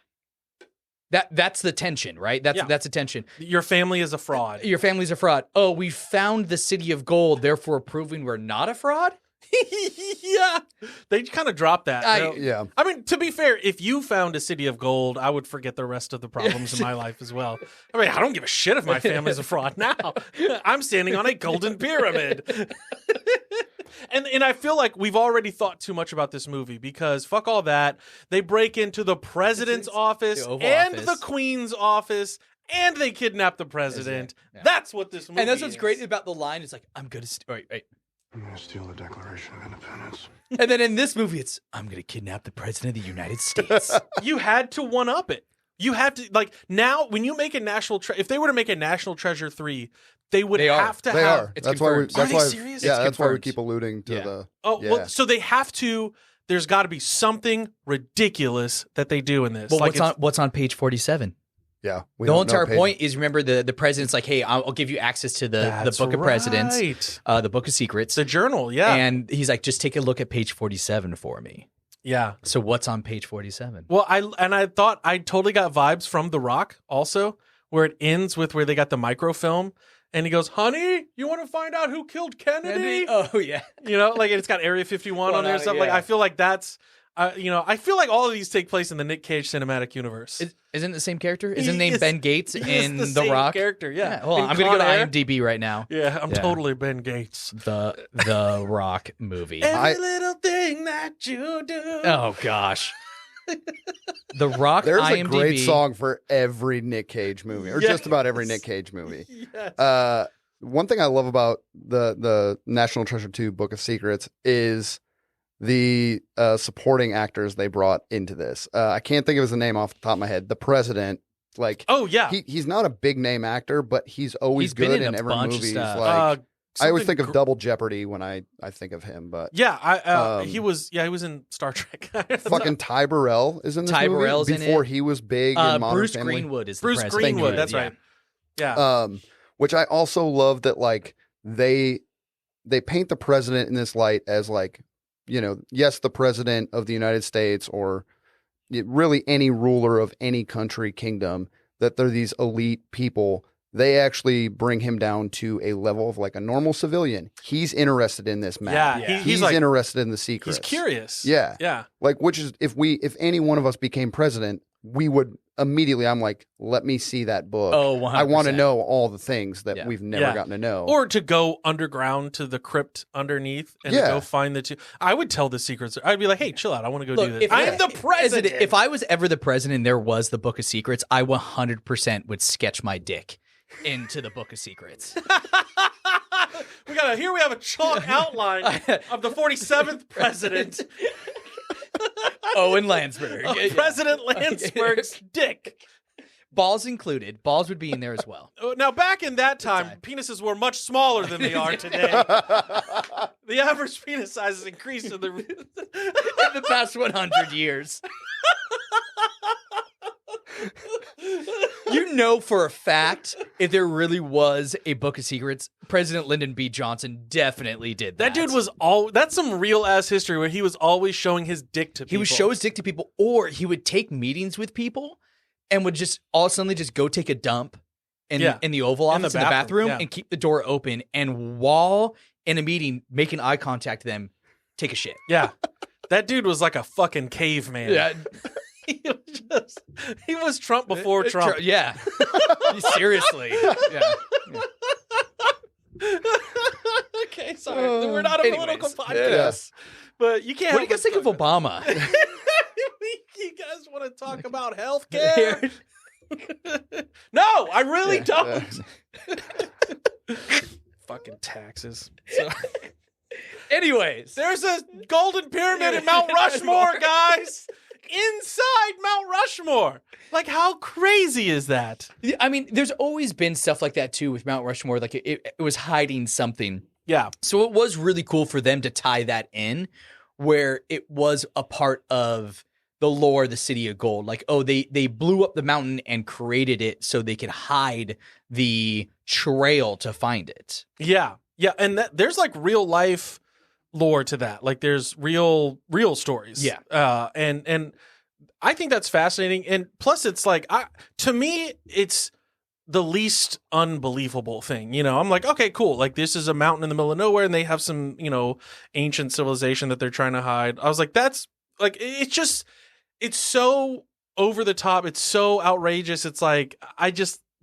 That's the tension, right? That's the tension. Your family is a fraud. Your family's a fraud. Oh, we found the city of gold, therefore proving we're not a fraud? Yeah. They kind of dropped that. Yeah. I mean, to be fair, if you found a city of gold, I would forget the rest of the problems in my life as well. I mean, I don't give a shit if my family's a fraud now. I'm standing on a golden pyramid. And I feel like we've already thought too much about this movie because fuck all that. They break into the president's office the Oval and Office. the Queen's office and they kidnap the president. Yeah. That's what this movie And that's what's is. great about the line. It's like, I'm going to... Wait. I'm gonna steal the Declaration of Independence. And then in this movie, it's, I'm going to kidnap the president of the United States. You had to one up it. You had to, like, now when you make a National Treasure, if they were to make a National Treasure 3, they would They are. have to They have. are. It's That's why we. confirmed. That's Are they why. serious? Yeah, It's that's why we confirmed. keep alluding to Yeah. the. Oh, Yeah. well, so they have to. There's got to be something ridiculous that they do in this. Well, like what's on page 47? Yeah. We The whole don't know entire Peyton. point is, remember, the president's like, hey, I'll give you access to the Book of Presidents, right. the Book of Secrets. The journal, yeah, And he's like, just take a look at page 47 for me. yeah. So what's on page 47? Well, I thought I totally got vibes from The Rock also, where it ends with where they got the microfilm, and he goes, "Honey, you want to find out who killed Kennedy?" Oh, yeah. You know, like it's got Area 51 Well, on there and stuff. yeah. Like I feel like that's, I feel like all of these take place in the Nick Cage cinematic universe. Isn't it the same character? Isn't He his name is- Ben Gates He is in the The same Rock? character, yeah. Hold on, In I'm going to go to Con Air. IMDb right now. Yeah, I'm Yeah. totally Ben Gates. The Rock movie. Every little thing that you do. Oh, gosh. The Rock There's IMDb. a great song for every Nick Cage movie, or just about every Nick Cage movie. Yes. One thing I love about the National Treasure 2 Book of Secrets is the supporting actors they brought into this. I can't think of his name off the top of my head. The president, like, Oh yeah. he's not a big name actor, but he's always He's been good in a every bunch of movie. stuff. Like, I always something think of Double Jeopardy when I think of him, but Yeah, he was in Star Trek. fucking Ty Burrell is in this Ty movie Burrell's in before it. he was big in Modern Bruce Family. Greenwood is the Bruce president. Greenwood. That's Yeah. right. Yeah. Which I also love that, like, they paint the president in this light as, like, you know, yes, the president of the United States, or really any ruler of any country, kingdom, that they're these elite people. They actually bring him down to a level of like a normal civilian. He's interested in this map. Yeah, He's like, interested in the secrets. he's curious. Yeah. Yeah. Like, which is, if any one of us became president, we would immediately, I'm like, let me see that book. Oh, 100%. I want to know all the things that Yeah. we've never Yeah. gotten to know. Or to go underground to the crypt underneath and to Yeah. go find the two. I would tell the secrets. I'd be like, hey, chill out. I want to go do this. if- I'm the president. If I was ever the president and there was the Book of Secrets, I 100% would sketch my dick into the Book of Secrets. we have a chalk outline of the 47th president. Owen Landsberg. of President Landsberg's dick. Balls included. Balls would be in there as well. Now, back in that time, penises were much smaller than they are today. The average penis size has increased in the In the past 100 years. You know for a fact, if there really was a Book of Secrets, President Lyndon B. Johnson definitely did that. That dude was that's some real ass history where he was always showing his dick to people. He would show his dick to people, or he would take meetings with people and would just all suddenly just go take a dump in the Oval In the Office, in the bathroom, yeah. and keep the door open. And while in a meeting, making eye contact to them, take a shit. Yeah. That dude was like a fucking caveman. He was Trump before Trump. Yeah. Seriously. Yeah. Okay, sorry. We're not a political Anyways, podcast. But you can't What do you guys think of Obama? You guys want to talk about health care? No, I really don't. Fucking taxes. So, Anyways. there's a golden pyramid in Mount Rushmore, guys. Inside Mount Rushmore. Like, how crazy is that? I mean, there's always been stuff like that too with Mount Rushmore. Like it was hiding something Yeah. So it was really cool for them to tie that in, where it was a part of the lore of the City of Gold. Like, oh, they blew up the mountain and created it so they could hide the trail to find it. Yeah. Yeah. And there's like real life lore to that. Like there's real stories. Yeah. And I think that's fascinating. And plus it's like, to me, it's the least unbelievable thing. I'm like, okay, cool. Like this is a mountain in the middle of nowhere and they have some, ancient civilization that they're trying to hide. I was like, that's like, it's so over the top. It's so outrageous. It's like,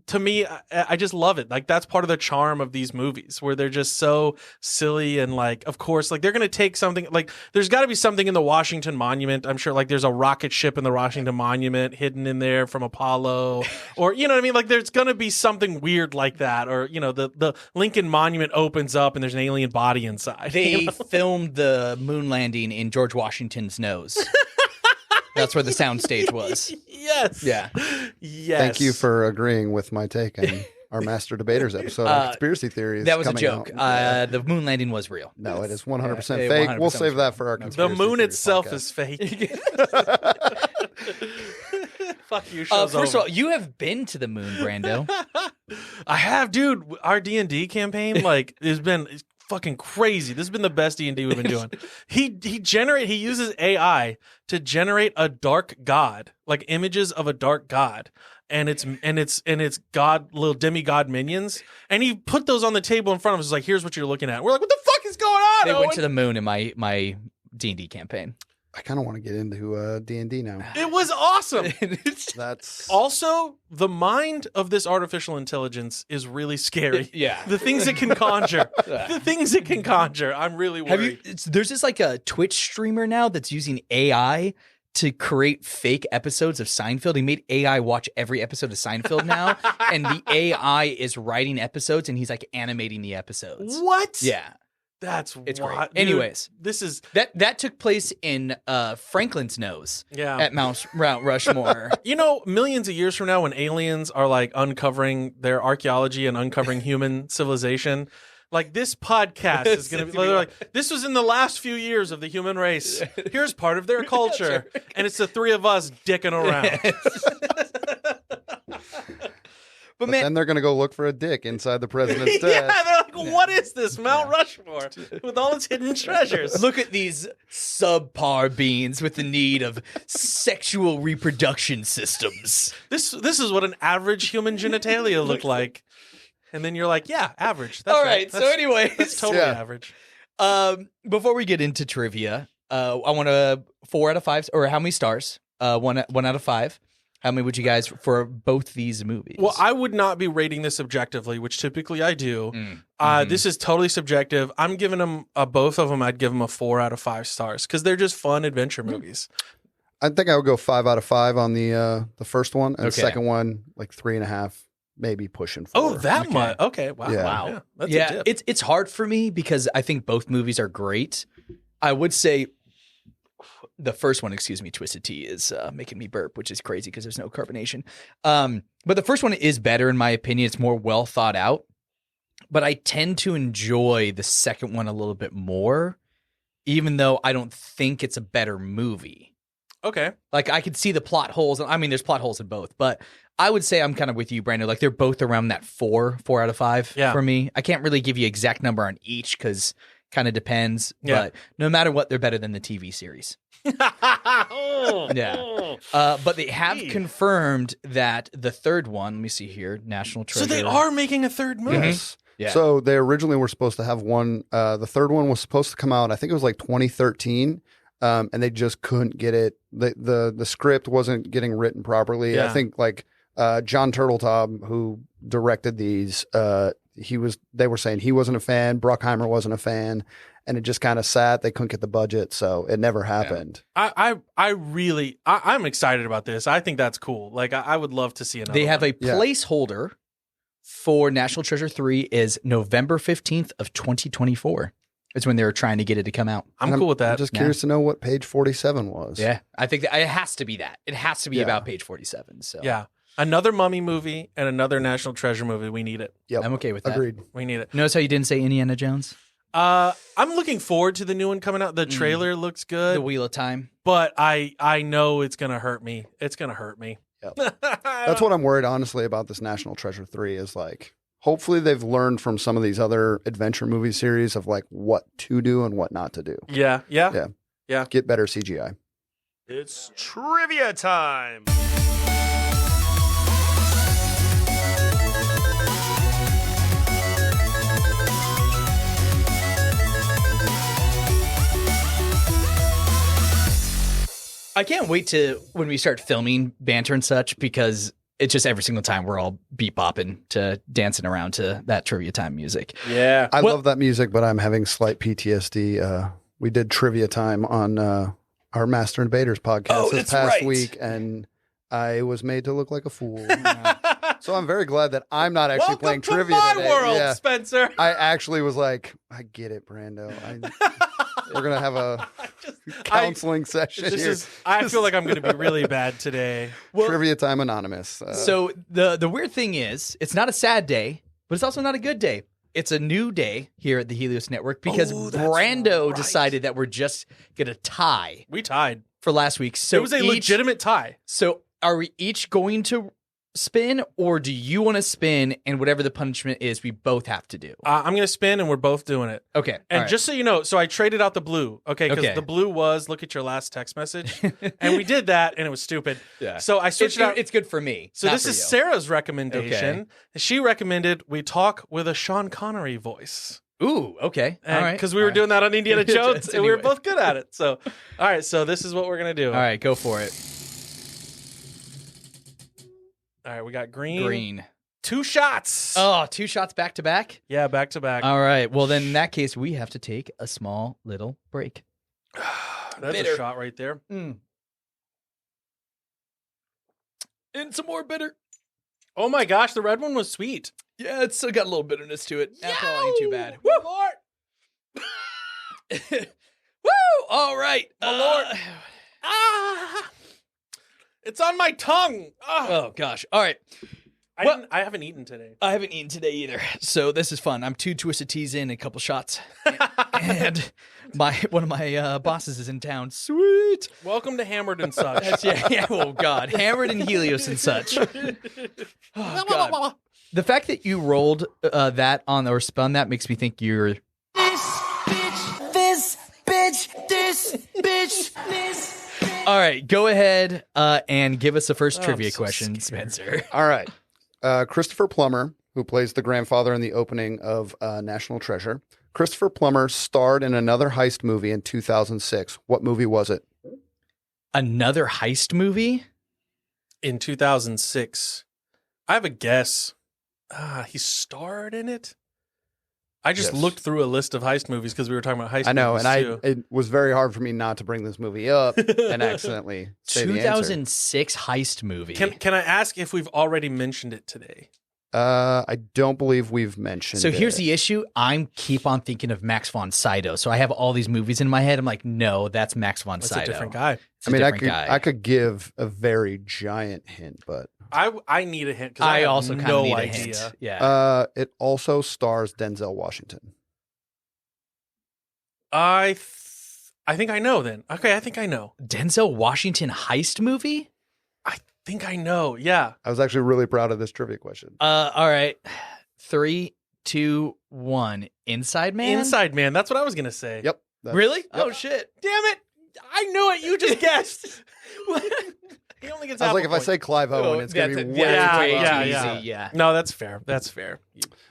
to me, I just love it. Like that's part of the charm of these movies where they're just so silly. And like, of course, like they're going to take something, like there's got to be something in the Washington Monument. I'm sure like there's a rocket ship in the Washington Monument hidden in there from Apollo, or, you know what I mean? Like there's going to be something weird like that. Or, the Lincoln Monument opens up and there's an alien body inside. They filmed the moon landing in George Washington's nose. That's where the soundstage was. Yes. Yeah. Yes. Thank you for agreeing with my take on our Master Debaters episode on conspiracy theories. That was a coming joke. out. The moon landing was real. No, it is 100% Yeah, fake. 100% We'll save was that for our The conspiracy moon theories itself podcast. is fake. Fuck you, show's First over. of all, you have been to the moon, Brando. I have, dude. Our D&D campaign, like, has been fucking crazy. This has been the best D&D we've been doing. He uses AI to generate a dark god, like images of a dark god, and it's god, little demigod minions, and he put those on the table in front of us. Like, here's what you're looking at. We're like, what the fuck is going on? They Owen? went to the moon in my D&D campaign. I kind of want to get into D&D now. It was awesome. That's Also, the mind of this artificial intelligence is really scary. Yeah. The things it can conjure. I'm really worried. There's this like a Twitch streamer now that's using AI to create fake episodes of Seinfeld. He made AI watch every episode of Seinfeld now, and the AI is writing episodes, and he's like animating the episodes. What? Yeah. It's great. Dude, Anyways, this is that took place in Franklin's nose at Mount Rushmore. Millions of years from now, when aliens are like uncovering their archaeology and uncovering human civilization, like this podcast is going to be like, this was in the last few years of the human race. Here's part of their culture, and it's the three of us dicking around. But then they're going to go look for a dick inside the president's desk. Yeah, they're like, what is this Mount Rushmore with all its hidden treasures? Look at these subpar beings with the need of sexual reproduction systems. This is what an average human genitalia looked like. And then you're like, yeah, average. That's all right. That's, So anyways, that's totally average. Before we get into trivia, I want a 4 out of 5, or how many stars? 1 out of 5. How many would you guys for both these movies? Well, I would not be rating this objectively, which typically I do. This is totally subjective. I'm giving them both of them. I'd give them a 4 out of 5 stars because they're just fun adventure movies. I think I would go 5 out of 5 on the first one, and the second one like 3.5, maybe pushing 4. Oh, that much? Okay, wow, Yeah. wow. That's a dip. it's hard for me because I think both movies are great. I would say the first one, Twisted Tea, is making me burp, which is crazy because there's no carbonation. But the first one is better in my opinion. It's more well thought out. But I tend to enjoy the second one a little bit more, even though I don't think it's a better movie. Okay. Like I could see the plot holes. I mean, there's plot holes in both, but I would say I'm kind of with you, Brandon. Like they're both around that 4 out of 5 for me. I can't really give you exact number on each because kind of depends. Yeah. But no matter what, they're better than the TV series. Yeah. But they have confirmed that the third one, let me see here, National Treasure. So they are making a third movie. Yes. Yeah. So they originally were supposed to have one. The third one was supposed to come out, I think it was like 2013, and they just couldn't get it. The script wasn't getting written properly. Yeah. I think like John Turteltaub, who directed these, they were saying he wasn't a fan. Bruckheimer wasn't a fan. And it just kind of sat. They couldn't get the budget, so it never happened. I'm excited about this. I think that's cool. Like I would love to see another. They have one. a placeholder for National Treasure 3 is November 15th of 2024. It's when they were trying to get it to come out. I'm cool with that. I'm just curious to know what page 47 was. Yeah, I think it has to be that. It has to be about page 47. So Yeah. Another Mummy movie and another National Treasure movie. We need it. Yep. I'm okay with that. Agreed. We need it. Notice how you didn't say Indiana Jones? I'm looking forward to the new one coming out. The trailer looks good, The Wheel of Time. but I know it's gonna hurt me. It's gonna hurt me. Yep. That's what I'm worried, honestly, about this National Treasure 3 is like, hopefully they've learned from some of these other adventure movie series of like what to do and what not to do. Yeah. Get better CGI. It's trivia time. I can't wait to when we start filming Banter and Such because it's just every single time we're all beat bopping to dancing around to that trivia time music. Yeah. I love that music, but I'm having slight PTSD. We did trivia time on our Master and Debaters podcast this past week, and I was made to look like a fool. So I'm very glad that I'm not actually playing trivia my today. world, Spencer. I actually was like, I get it, Brando. We're gonna have a counseling session here. I feel like I'm going to be really bad today. Trivia time anonymous. So the weird thing is, it's not a sad day, but it's also not a good day. It's a new day here at the Helios Network because Brando decided that we're just gonna tie We tied. for last week. So It was a legitimate tie. So are we each going to spin, or do you want to spin and whatever the punishment is, we both have to do? I'm going to spin, and we're both doing it. Okay. And just so you know, so I traded out the blue, okay? Because Okay. the blue was, look at your last text message. And we did that, and it was stupid. Yeah. So I switched it out. It's good for me. So not this for is you. Sarah's recommendation. She recommended we talk with a Sean Connery voice. Ooh, okay. All right. Because we were doing that on Indiana Jones, and we were Anyway. both good at it. So, all right, so this is what we're going to do. All right, go for it. All right, we got green. Green. 2 shots. Oh, 2 shots back to back? Yeah, back to back. All right. Well, then in that case, we have to take a small little break. That's bitter. a shot right there. And some more bitter. Oh my gosh, the red one was sweet. Yeah, it's still got a little bitterness to it. That probably ain't too bad. Woo! Lord. Woo! All right. Lord. Ah! It's on my tongue. Ah. Oh, gosh. All right. I haven't eaten today. I haven't eaten today either, so this is fun. I'm 2 Twisted Teas in, a couple shots, and one of my bosses is in town. Sweet. Welcome to Hammered and Such. Yeah. Oh God, Hammered and Helios and such. Oh, God. The fact that you rolled that on or spun that makes me think you're. This bitch. All right, go ahead and give us the first trivia so question, scared. Spencer. All right. Christopher Plummer, who plays the grandfather in the opening of National Treasure. Christopher Plummer starred in another heist movie in 2006. What movie was it? Another heist movie? In 2006. I have a guess. He starred in it? I just Yes. looked through a list of heist movies because we were talking about heist I know, movies and too. it was very hard for me not to bring this movie up and accidentally say the answer. 2006 heist movie. Can I ask if we've already mentioned it today? I don't believe we've mentioned So here's it. the issue. I keep on thinking of Max von Sydow. So I have all these movies in my head. I'm like, no, that's Max von That's Sydow. a different guy. It's a different guy. I could give a very giant hint, but I need a hint because I have also kind no of need idea. a hint. Yeah. it also stars Denzel Washington. I think I know then. Okay, I think I know. Denzel Washington heist movie? I think I know. Yeah. I was actually really proud of this trivia question. All right. 3, 2, 1. Inside Man? Inside Man. That's what I was going to say. Yep. that's- Really? Yep. Oh, shit. Damn it. I knew it. You just guessed. He only gets I was half like, a if I point. say Clive Owen, it's going to be way yeah, too yeah, easy. yeah. Yeah. No, that's fair. That's fair.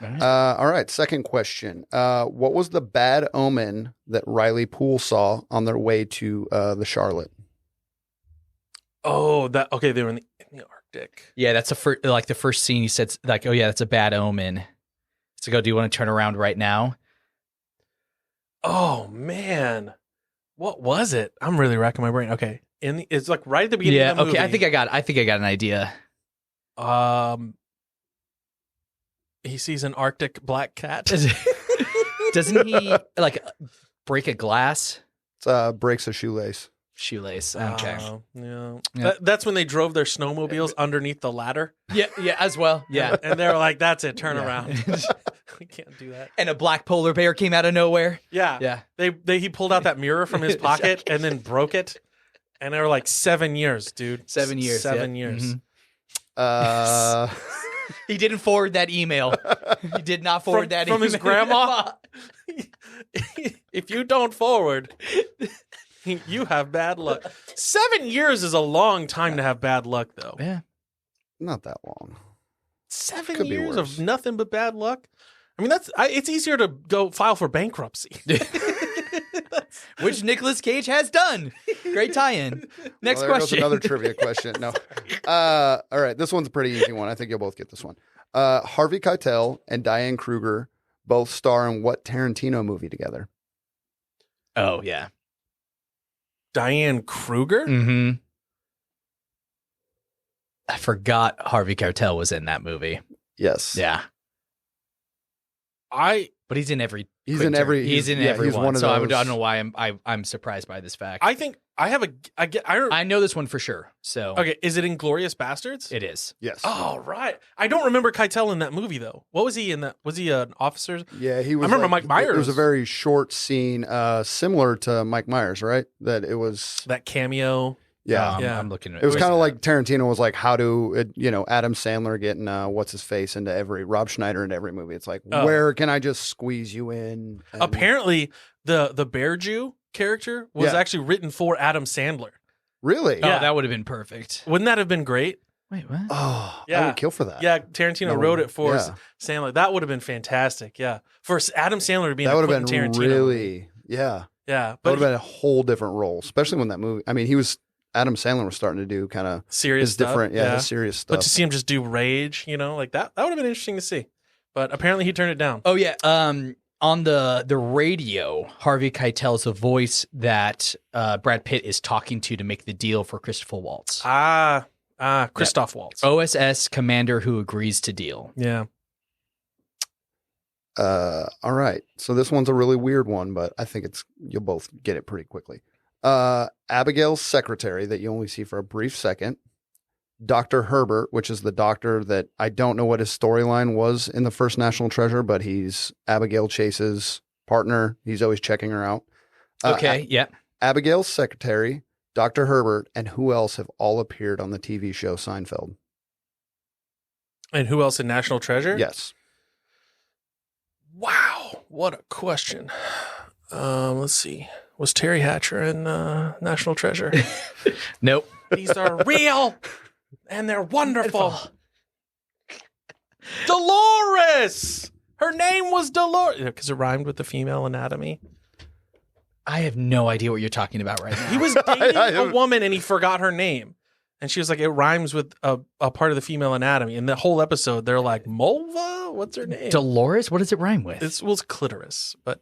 All right, second question. What was the bad omen that Riley Poole saw on their way to the Charlotte? Oh, okay. They were in the Arctic. Yeah, that's the first scene. He said, like, oh, yeah, that's a bad omen. So go, do you want to turn around right now? Oh man, what was it? I'm really racking my brain. Okay, it's like right at the beginning. Yeah, of the movie. okay. I think I got an idea. He sees an Arctic black cat. Doesn't he like break a glass? Breaks a shoelace. Shoelace. Okay. Yeah. Yeah. That's when they drove their snowmobiles underneath the ladder. Yeah, as well. Yeah. And they were like, "That's it. Turn Yeah. around." we can't do that. And a black polar bear came out of nowhere. Yeah. He pulled out that mirror from his pocket and then broke it. And they were like 7 years, dude. 7 years. 7 yep. years. Mhm. He didn't forward that email. He did not forward that from email. his grandma. If you don't forward, you have bad luck. 7 years is a long time to have bad luck, though. Yeah. Not that long. 7 Could be years worse. of nothing but bad luck. I mean, it's easier to go file for bankruptcy. Which Nicolas Cage has done. Great tie-in. Next Well, there question. goes another trivia question. No. All right. This one's a pretty easy one. I think you'll both get this one. Harvey Keitel and Diane Kruger both star in what Tarantino movie together? Oh, yeah. Diane Kruger? Mm-hmm. I forgot Harvey Keitel was in that movie. Yes. Yeah. But he's in every. He's in every. He's in yeah, every he's one. one of So I those. don't know why I'm surprised by this fact. I think I have I know this one for sure. So okay, is it Inglourious Bastards? it is. Yes. Oh, right. I don't remember Keitel in that movie, though. What was he in that? Was he an officer? Yeah, he was. I remember Mike Myers. It was a very short scene, similar to Mike Myers, right? That it was. That cameo. Yeah. Yeah. I'm looking at It was kind of like Tarantino was like, how do Adam Sandler getting what's his face into every Rob Schneider into every movie? It's like, Oh. where can I just squeeze you in? And- Apparently, the Bear Jew character was Yeah. actually written for Adam Sandler. Really? Oh, Yeah. that would have been perfect. Wouldn't that have been great? Wait, what? Oh, I Yeah. would kill for that. Yeah, Tarantino No, wrote it for yeah. Sandler. That would have been fantastic. Yeah, for Adam Sandler to be in That a would have Quentin been Tarantino movie. really, yeah. Yeah, That but would have been a whole different role, especially when that movie. I mean, Adam Sandler was starting to do kind of serious his stuff. different, his serious stuff. But to see him just do Rage, like that would have been interesting to see. But apparently he turned it down. Oh yeah. On the radio, Harvey Keitel's the voice that Brad Pitt is talking to make the deal for Christopher Waltz. Christoph Waltz. OSS commander who agrees to deal. Yeah. All right. So this one's a really weird one, but I think you'll both get it pretty quickly. Abigail's secretary that you only see for a brief second. Dr. Herbert, which is the doctor that I don't know what his storyline was in the first National Treasure, but he's Abigail Chase's partner. He's always checking her out. Okay, yeah. Abigail's secretary, Dr. Herbert, and who else have all appeared on the TV show Seinfeld? And who else in National Treasure? Yes. Wow, what a question. Let's see. Was Terry Hatcher in National Treasure? Nope. These are real and they're wonderful. Dolores! Her name was Dolores. Because it rhymed with the female anatomy. I have no idea what you're talking about right now. He was dating a woman and he forgot her name. And she was like, it rhymes with a part of the female anatomy. And the whole episode, they're like, Mulva? What's her name? Dolores? What does it rhyme with? It was clitoris, but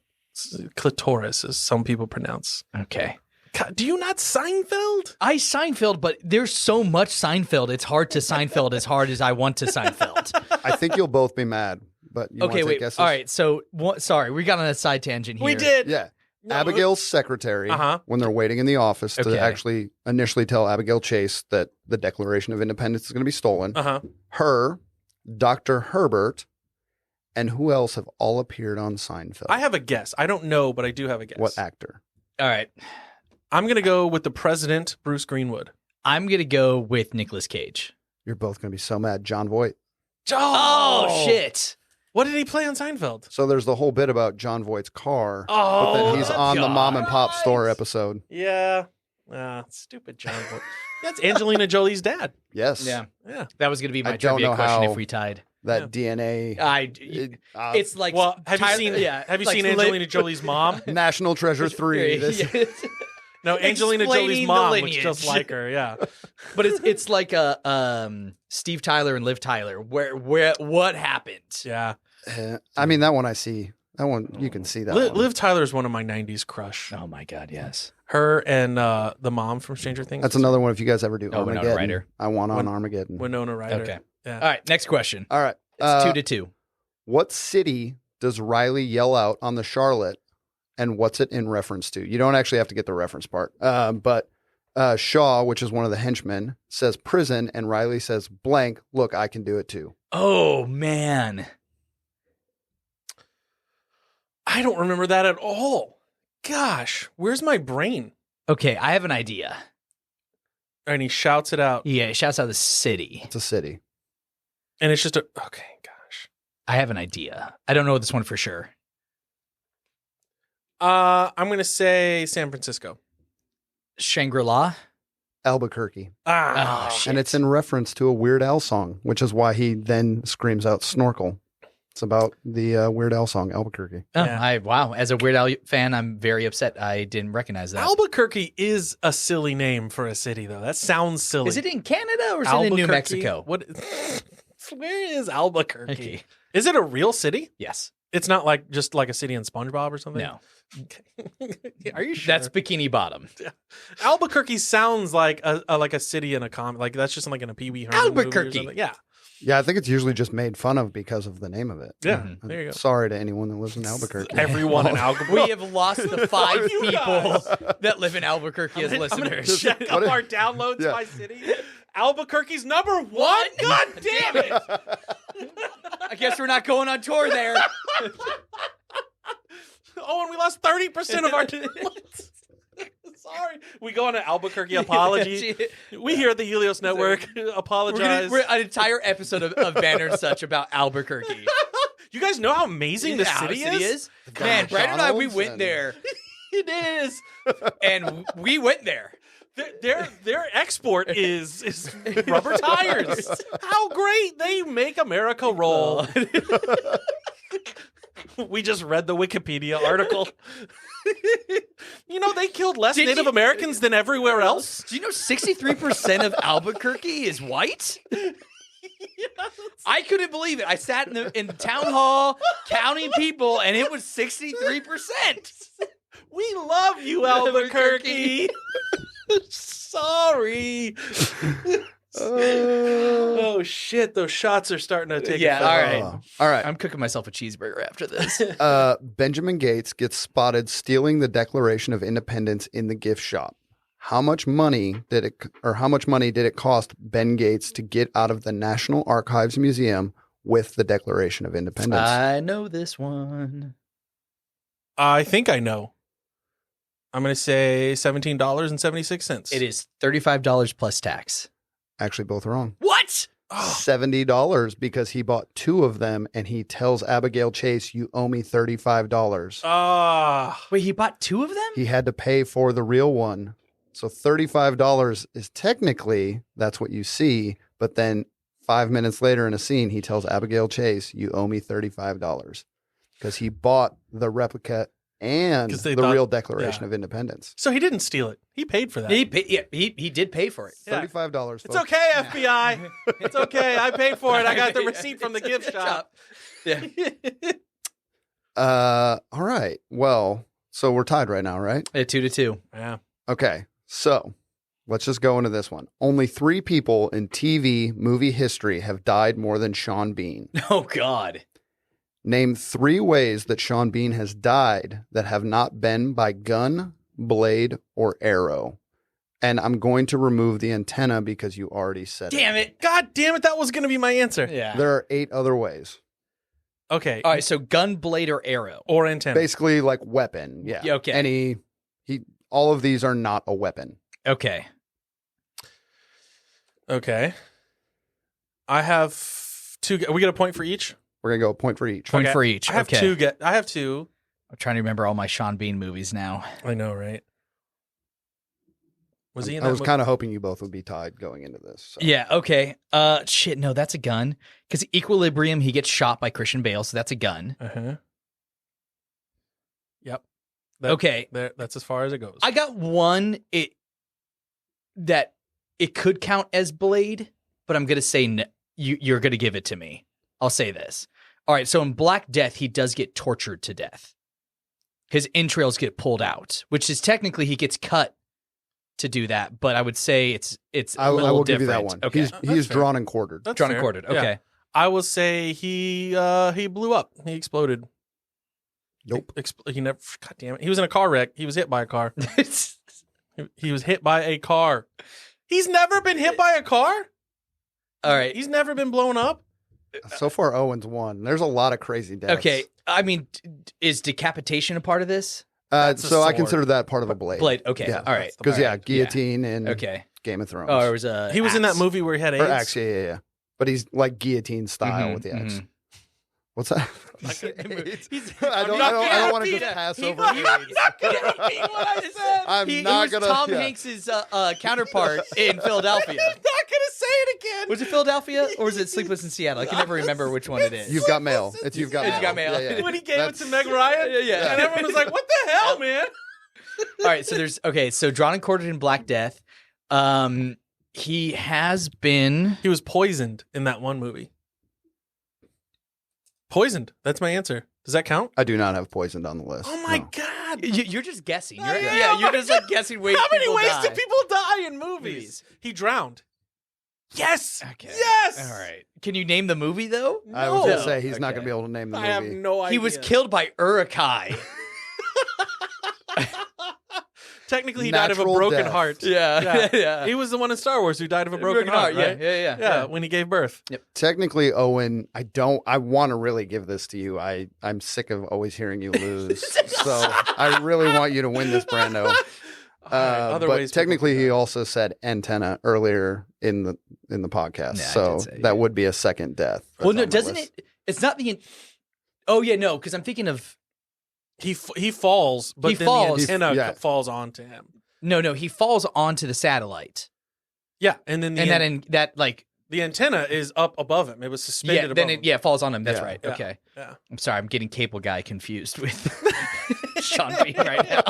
clitoris, as some people pronounce. Okay. God, do you not Seinfeld? I Seinfeld, but there's so much Seinfeld. It's hard to Seinfeld as hard as I want to Seinfeld. I think you'll both be mad, but you Okay, want to wait. take guesses? All right. So, sorry, we got on a side tangent here. We did. Yeah. No, Abigail's secretary, when they're waiting in the office to Okay. actually initially tell Abigail Chase that the Declaration of Independence is going to be stolen. Her, Dr. Herbert, and who else have all appeared on Seinfeld? I have a guess. I don't know, but I do have a guess. What actor? All right. I'm going to go with the president, Bruce Greenwood. I'm going to go with Nicolas Cage. You're both going to be so mad. John Voight. Oh, shit. What did he play on Seinfeld? So there's the whole bit about John Voight's car, but Oh, then he's on the mom and pop store episode. Yeah. Stupid John Boy. That's Angelina Jolie's dad. Yes. Yeah. Yeah. That was going to be I my don't trivia know question how- if we tied. That DNA. It's like Well, have Tyler- you seen yeah, have you like seen li- Angelina Jolie's mom? National Treasure 3. This, Yeah. No, Angelina Explaining Jolie's the mom looks lineage. just like her. Yeah. But it's like a Steve Tyler and Liv Tyler. Where what happened? Yeah. I mean, that one I see. That one, you can see that one. Liv Tyler is one of my 90s crush. Oh my god, yes. Her and the mom from Stranger Things. That's another one if you guys ever do Oh, Winona Armageddon. Ryder. I want on Armageddon. Winona Ryder. Okay. Yeah. All right, next question. All right. It's 2-2. What city does Riley yell out on the Charlotte, and what's it in reference to? You don't actually have to get the reference part. But Shaw, which is one of the henchmen, says prison, and Riley says blank, look, I can do it too. Oh man. I don't remember that at all. Gosh, where's my brain? Okay, I have an idea. And he shouts it out. Yeah, it shouts out the city. It's a city. And it's just a... Okay, gosh. I have an idea. I don't know this one for sure. I'm going to say San Francisco. Shangri-La? Albuquerque. Oh, shit. And it's in reference to a Weird Al song, which is why he then screams out snorkel. It's about the Weird Al song, Albuquerque. Oh, Yeah. wow. As a Weird Al fan, I'm very upset I didn't recognize that. Albuquerque is a silly name for a city, though. That sounds silly. Is it in Canada or is it in New Albuquerque? Mexico? What? Where is Albuquerque? Okay. Is it a real city? Yes. It's not like just like a city in SpongeBob or something? No. Okay. Are you sure? That's Bikini Bottom. Albuquerque sounds like a city in a comic. Like that's just like in a Pee Wee Herman movie or Albuquerque. something. Yeah. Yeah, I think it's usually just made fun of because of the name of it. Yeah. Mhm. There you go. Sorry to anyone that lives in Albuquerque. Everyone in Albuquerque. We have lost the 5 You people that live in Albuquerque as I'm gonna listeners. check up What if- our downloads Yeah. by city. Albuquerque's number 1? God damn it! I guess we're not going on tour there. Oh, and we lost 30% of our downloads. Sorry. We go on an Albuquerque apology. We here at the Helios Network apologize. We're an entire episode of Banter Such about Albuquerque. You guys know how amazing the How city the is? Man, Brandon and I, we McDonald's went and- there. It is. And we went there. Their export is rubber tires. How great they make America roll. We just read the Wikipedia article. You know, they killed less Did Native you- Americans than everywhere else. Do you know 63% of Albuquerque is white? I couldn't believe it. I sat in the town hall counting people, and it was 63%. We love you, Albuquerque. Sorry. Oh shit! Those shots are starting to take. Yeah, effect. all right. All right. I'm cooking myself a cheeseburger after this. Benjamin Gates gets spotted stealing the Declaration of Independence in the gift shop. How much money did it cost Ben Gates to get out of the National Archives Museum with the Declaration of Independence? I know this one. I think I know. I'm going to say $17.76. It is $35 plus tax. Actually, both wrong. What? $70 because he bought 2 of them, and he tells Abigail Chase, "You owe me $35." Wait, he bought 2 of them? He had to pay for the real one. So $35 is technically, that's what you see. But then 5 minutes later in a scene, he tells Abigail Chase, "You owe me $35." Because he bought the replica and 'Cause they the thought- real Declaration yeah. of Independence. So he didn't steal it. He paid for that. He did pay for it. Yeah. $35. It's folks. okay, FBI. It's okay. I paid for it. I got the receipt from the gift shop. Yeah. All right. Well, so we're tied right now, right? 2-2. Yeah. Okay. So let's just go into this one. Only 3 people in TV movie history have died more than Sean Bean. Oh, God. Name 3 ways that Sean Bean has died that have not been by gun, blade, or arrow. And I'm going to remove the antenna because you already said Damn it. God damn it. That was going to be my answer. Yeah. There are 8 other ways. Okay. All right, so gun, blade, or arrow. Or antenna. Basically like weapon. Yeah. Yeah, okay. All of these are not a weapon. Okay. Okay. I have 2. We get a point for each? We're going to go a point for each. Point Okay. for each. I have okay. 2. I have 2. I'm trying to remember all my Sean Bean movies now. I know, right? Was he in I that was movie? kind of hoping you both would be tied going into this. So. Yeah, okay. Shit, no, that's a gun. Because Equilibrium, he gets shot by Christian Bale, so that's a gun. Uh-huh. Yep. Okay. That's as far as it goes. I got one that it could count as blade, but I'm going to say you're going to give it to me. I'll say this. All right, so in Black Death, he does get tortured to death. His entrails get pulled out, which is technically he gets cut to do that, but I would say it's I a little will give different. you that one. Okay. He's That's fair. drawn and quartered. That's Drawn and fair. quartered. Yeah. Okay. I will say he blew up. He exploded. Nope. He never. God damn it. He was in a car wreck. He was hit by a car. He was hit by a car. He's never been hit by a car. All right. He's never been blown up. So far, Owen's won. There's a lot of crazy deaths. Okay, I mean, is decapitation a part of this? That's a So I sword. consider that part of a blade. Blade. Okay, Yeah. all right. Because, all right. guillotine and Okay. Game of Thrones. Oh, it was a. He was in that movie where he had AIDS. Or axe, yeah. But he's like guillotine style with the axe. What's that? I don't want to just pass over AIDS. I'm not gonna. Tom Hanks's counterpart in Philadelphia. I'm not gonna say it again. Was it Philadelphia or was it Sleepless in Seattle? I can never remember which one it is. You've got mail. It's You've Got Mail. You've Got Mail. Yeah, yeah. When he gave it to Meg Ryan, Yeah. and everyone was like, "What the hell, man?" All right, so drawn and quartered in Black Death. He has been. He was poisoned in that one movie. Poisoned. That's my answer. Does that count? I do not have poisoned on the list. Oh my no. god! You're just guessing. I You're, am. you're just like guessing ways. How many people ways die. do people die in movies? He drowned. Yes. Okay. Yes. All right. Can you name the movie though? I was going No. to say he's not Okay. going to be able to name the I have movie. no idea. He was killed by Uruk-hai. Technically, he died of a Natural broken death. heart. Yeah. He was the one in Star Wars who died of a broken heart, right? Yeah. When he gave birth. Technically, Owen, I want to really give this to you. I'm sick of always hearing you lose. So I really want you to win this, Brando. other but ways people technically, do he that. also said antenna earlier in the podcast. Yeah, I so did say, that yeah. would be a second death. Well, no, That's on my doesn't list. it? It's not the. Oh yeah, no, because I'm thinking of He falls, but He then falls. the antenna Yeah. falls onto him. no. He falls onto the satellite, Yeah, and then the antenna is up above him. It was suspended yeah, above then him. it falls on him. That's Yeah. right. Yeah. Okay, Yeah. I'm sorry. I'm getting Cable Guy confused with Sean Bean right now.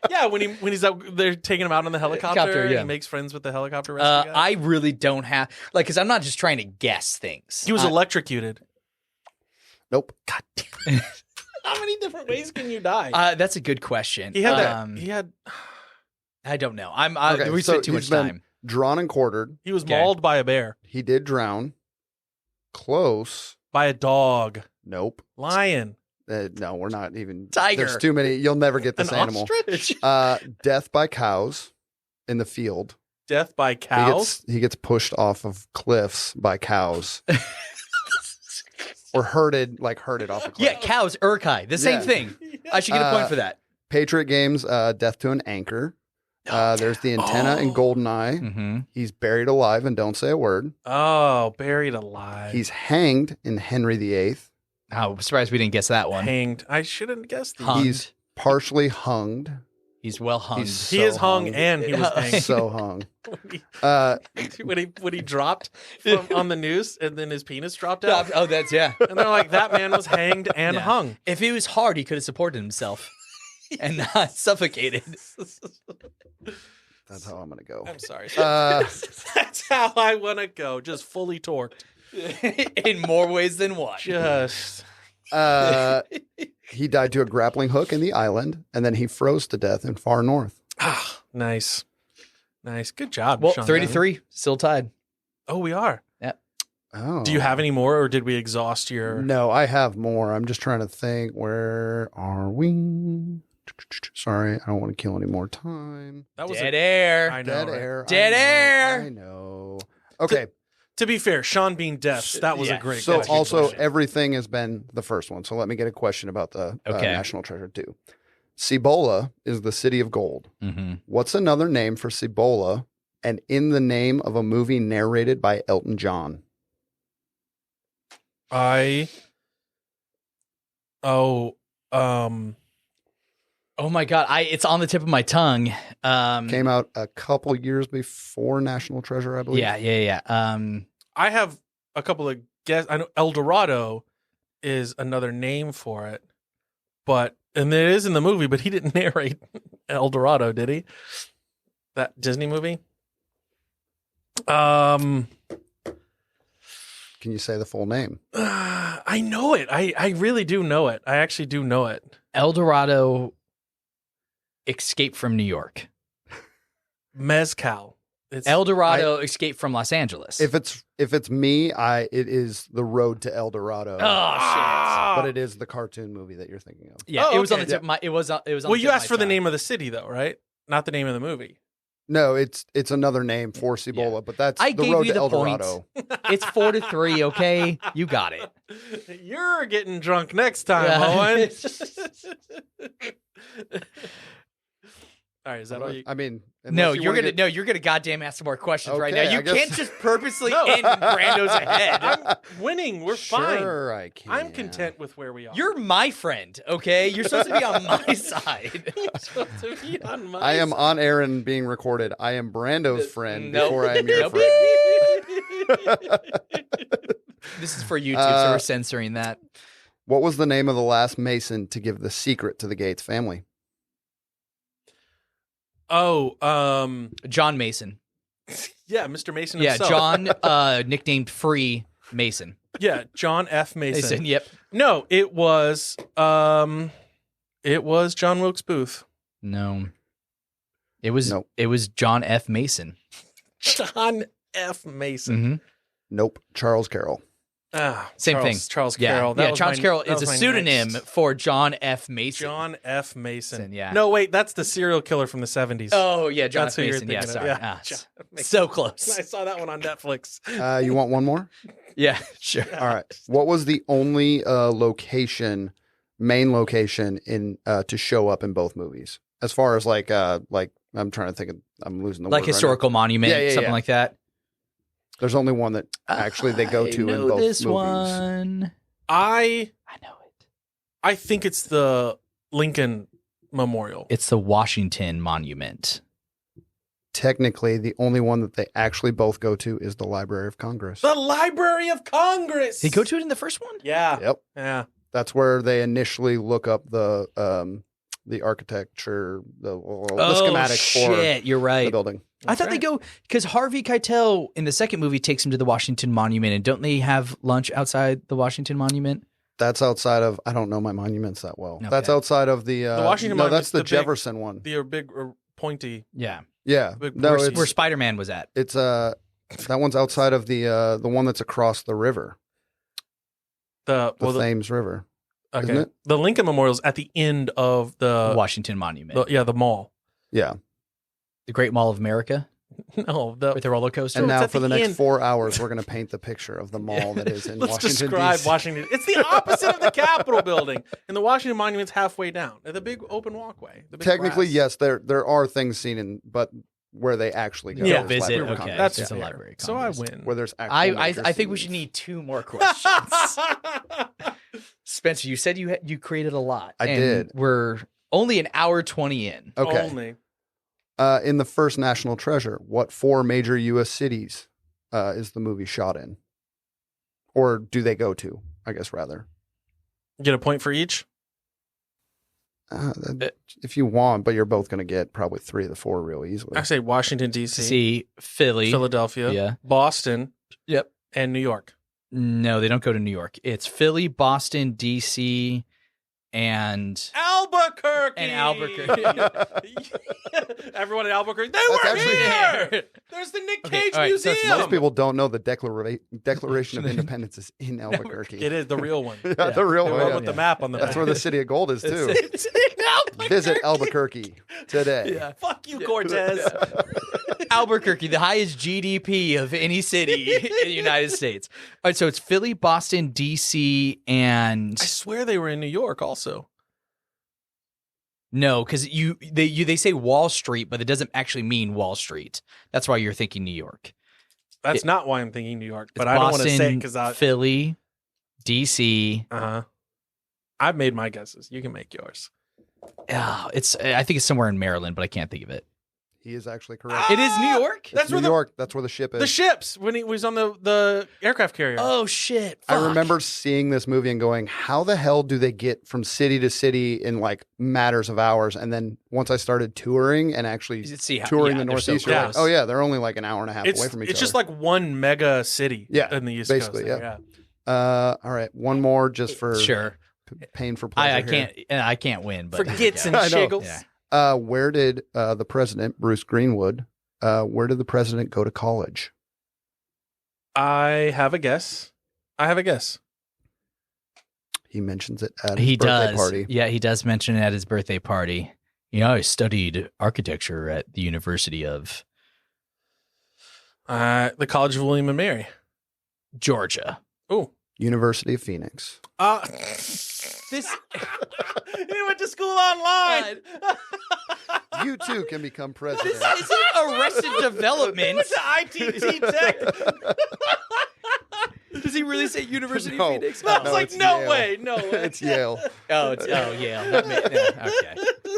Yeah, when he's out, they're taking him out on the helicopter. Helicopter, yeah. He makes friends with the helicopter rescue guy. I really don't have because I'm not just trying to guess things. He was electrocuted. Nope. God damn it. How many different ways can you die? That's a good question. He had that. He had. I don't know. Okay, we so spent too he's much been time. Drawn and quartered. He was Okay. mauled by a bear, He did drown. Close. by a dog, Nope. lion, No, we're not even. Tiger. There's too many. You'll never get an this animal. ostrich, Death by cows in the field. death by cows. He gets pushed off of cliffs by cows. Or herded off a cliff. Yeah, cows, Uruk-hai, the same Yeah. thing. I should get a point for that. Patriot Games, Death to an Anchor. There's the antenna in Goldeneye. Mm-hmm. He's buried alive and don't say a word. Oh, buried alive. He's hanged in Henry VIII. Oh, surprised we didn't guess that one. hanged. I shouldn't guess these. Hung. He's partially hunged. He's well hung. He's He so is hung and he was hanged. So hung. when he dropped on the noose and then his penis dropped out. Oh, that's yeah. And they're like, that man was hanged and Yeah. hung. If he was hard, he could have supported himself and not suffocated. That's how I'm going to go. I'm sorry. Uh, That's how I want to go. Just fully torqued. In more ways than one. Just. he died to a grappling hook in the island, and then he froze to death in far north. Nice. Nice. Good job. Well, Sean. 3-3, still tied. Oh, we are. Oh. Do you have any more or did we exhaust your. No, I have more. I'm just trying to think. Where are we? Sorry, I don't want to kill any more time. That was Dead air. I know. Dead right? air. Dead air. I know. Okay. To be fair, Sean being deaf, that was Yeah. a great So question. also everything has been the first one. So let me get a question about the Okay. National Treasure 2. Cibola is the city of gold. Mm-hmm. What's another name for Cibola and in the name of a movie narrated by Elton John? Oh my God, it's on the tip of my tongue. Came out a couple years before National Treasure, I believe. Yeah. I have a couple of guess. I know El Dorado is another name for it, and it is in the movie, but he didn't narrate El Dorado, did he? That Disney movie. Can you say the full name? I know it. I really do know it. I actually do know it. El Dorado, Escape from New York. Mezcal. It's El Dorado, Escape from Los Angeles. If it's me, it is The Road to El Dorado. But it is the cartoon movie that you're thinking of. Yeah, Oh, it was on okay. the tip of my. It was on. well, the you tip of asked my for the tongue. name of the city, though, right? Not the name of the movie. No, it's another name for Cibola, but that's I the gave road you to the El point. Dorado. It's 4-3, okay? You got it. You're getting drunk next time, Yeah. Owen. All right, is that all you? I mean, No, unless you you're wanna gonna get- you're gonna goddamn ask some more questions right now. Okay, You I guess- can't just purposely No. end Brando's ahead. I'm winning. We're fine. Sure, I can. I'm content with where we are. You're my friend, okay? You're supposed to be on my side. You're supposed to be on my I am side. on air and being recorded. I am Brando's friend Nope. before I am your Nope. friend. This is for YouTube, so we're censoring that. What was the name of the last Mason to give the secret to the Gates family? Oh, John Mason. yeah, Mr. Mason Yeah, himself. John, nicknamed Free Mason. Yeah, John F. Mason. Mason, yep. No, it was John Wilkes Booth. No. It was Nope. it was John F. Mason. John F. Mason. Mm-hmm. Nope. Charles Carroll. Ah, Same Charles, thing. Charles Yeah, Carroll. That yeah. was Charles my- Carroll that is was a my pseudonym next. for John F. Mason. John F. Mason. Mason, yeah. No, wait, that's the serial killer from the 70s. Oh yeah, John That's F. who you're Mason. Yeah, thinking of. sorry. Yeah. Ah, John F. Mason. so close. I saw that one on Netflix. You want one more? Yeah, sure. All right. What was the only main location in to show up in both movies? As far as like I'm trying to think. I'm losing the Like word right historical monument, Yeah, something like that. now. There's only one that actually they go I to in know both this movies. one. I know it. I think it's the Lincoln Memorial. It's the Washington Monument. Technically, the only one that they actually both go to is the Library of Congress. The Library of Congress. Did he go to it in the first one? Yeah. Yep. Yeah. That's where they initially look up the architecture, the schematics for shit, you're right. the building. I thought they go because Harvey Keitel in the second movie takes him to the Washington Monument, and don't they have lunch outside the Washington Monument? That's outside of. I don't know my monuments that well. Okay. That's outside of the Washington No, Monument's that's the the big- Jefferson one. The big pointy. Yeah, Yeah, big no, horsey. it's where Spider-Man was at. that one's outside of the one that's across the river, The the Thames River. okay. isn't it? The Lincoln Memorial's at the end of the Washington Monument, the mall. Yeah, the Great Mall of America No, the with the roller coaster. and it's now at for the the next end. 4 hours, we're going to paint the picture of the mall that is in let's Washington describe D.C. Washington. It's the opposite of the Capitol building, and the Washington Monument's halfway down. The big open walkway. The big Technically, grass. yes, there are things seen in, but where they actually go, Yeah, is visit. Library of Okay, Congress. That's it's a fair. Library of So I Congress. win. where there's actual I major think we scenes. should need 2 more questions. Spencer, you said you created a lot. I and did. We're only an hour 20 in. Okay. Only. In the first National Treasure, what 4 major U.S. cities is the movie shot in? Or do they go to, I guess, rather? Get a point for each. If you want, but you're both going to get probably 3 of the 4 real easily. I say Washington D.C., See, Philly. Philadelphia, Yeah. Boston, Yep. and New York. No, they don't go to New York. It's Philly, Boston, D.C., and Albuquerque. Albuquerque. Everyone in Albuquerque. They That's were actually- here. There's the Nick Okay, Cage all right, so Museum. Most people don't know the Declaration of Independence is in Albuquerque. It is the real one. Yeah, the real The one. one yeah. with the map on the That's back. where the City of Gold is, too. It's in Albuquerque. Visit Albuquerque today. Yeah. Fuck you, Cortez. Albuquerque, the highest GDP of any city in the United States. All right, so it's Philly, Boston, D.C., and I swear they were in New York also. no, because they say Wall Street, but it doesn't actually mean Wall Street. That's why you're thinking New York. That's not why I'm thinking New York, but It's I don't want to Boston, say it because I. Philly, D.C. I've made my guesses. You can make yours. I think it's somewhere in Maryland, but I can't think of it. He is actually correct. It is New York. It's That's New where York. That's where the ship is. the ships when he was on the aircraft carrier. Oh shit! I Fuck. remember seeing this movie and going, how the hell do they get from city to city in like matters of hours? And then once I started touring and actually See how- touring yeah, the they're so Northeast, you're like, close. oh yeah, they're only like an hour and a half away from each it's other. just like one mega city. Yeah, in the East basically, Coast. yeah. There, All right, one more just for Sure. pain for pleasure. I can't win, but For gits and I know. shiggles. Yeah. Where did the president, Bruce Greenwood, where did the president go to college? I have a guess. He mentions it at his He birthday does. party. Yeah, he does mention it at his birthday party. I studied architecture at the University of The College of William and Mary. Georgia. Oh. University of Phoenix. This He went to school online. You too can become president. This isn't Arrested Development. Went to ITT Tech. Does he really say University No. of Phoenix? I was No, like, it's no Yale. way. It's Yale. Yeah. Okay.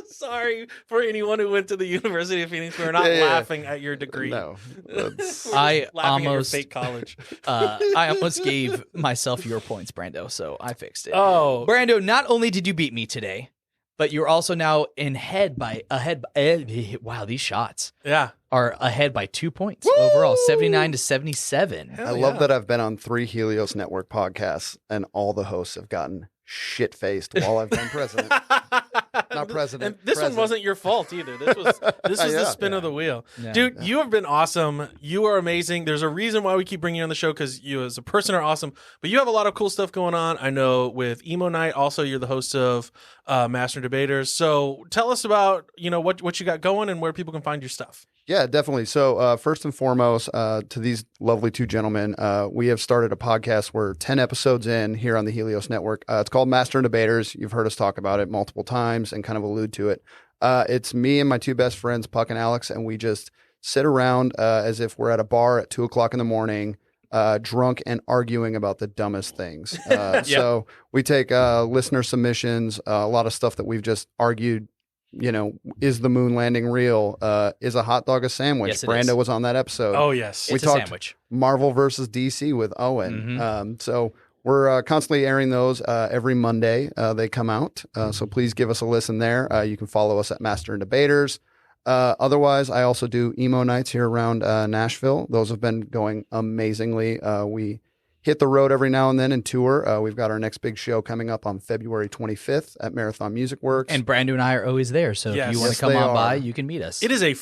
Sorry for anyone who went to the University of Phoenix. We're not Yeah. laughing at your degree. No. That's- I Laughing at your almost fake college. I almost gave myself your points, Brando, so I fixed it. Oh. Brando, not only did you beat me today, but you're also now wow, these shots Yeah. are ahead by 2 points overall, 79-77. Hell I love yeah. that I've been on 3 Helios Network podcasts and all the hosts have gotten shit-faced while I've been president. Not president. And this one president. wasn't your fault either. This was the Yeah. spin of the wheel. Yeah. Dude, you have been awesome. You are amazing. There's a reason why we keep bringing you on the show, because you as a person are awesome. But you have a lot of cool stuff going on. I know with Emo Night, also you're the host of Master Debaters. So tell us about what you got going and where people can find your stuff. Yeah, definitely. So first and foremost, to these lovely 2 gentlemen, we have started a podcast. We're 10 episodes in here on the Helios Network. It's called Master and Debaters. You've heard us talk about it multiple times and kind of allude to it. It's me and my 2 best friends, Puck and Alex, and we just sit around as if we're at a bar at 2:00 in the morning, drunk and arguing about the dumbest things. So we take listener submissions, a lot of stuff that we've just argued. Is the moon landing real? Is a hot dog a sandwich? Yes, it Brando is. was on that episode. Oh, yes. We It's a talked sandwich. Marvel versus DC with Owen. Mhm. So we're constantly airing those every Monday. They come out. So please give us a listen there. You can follow us at Master and Debaters. Otherwise, I also do emo nights here around Nashville. Those have been going amazingly. We hit the road every now and then and tour. We've got our next big show coming up on February 25th at Marathon Music Works. And Brando and I are always there, so Yes. if you want Yes, to come they on are. by, you can meet us. It is a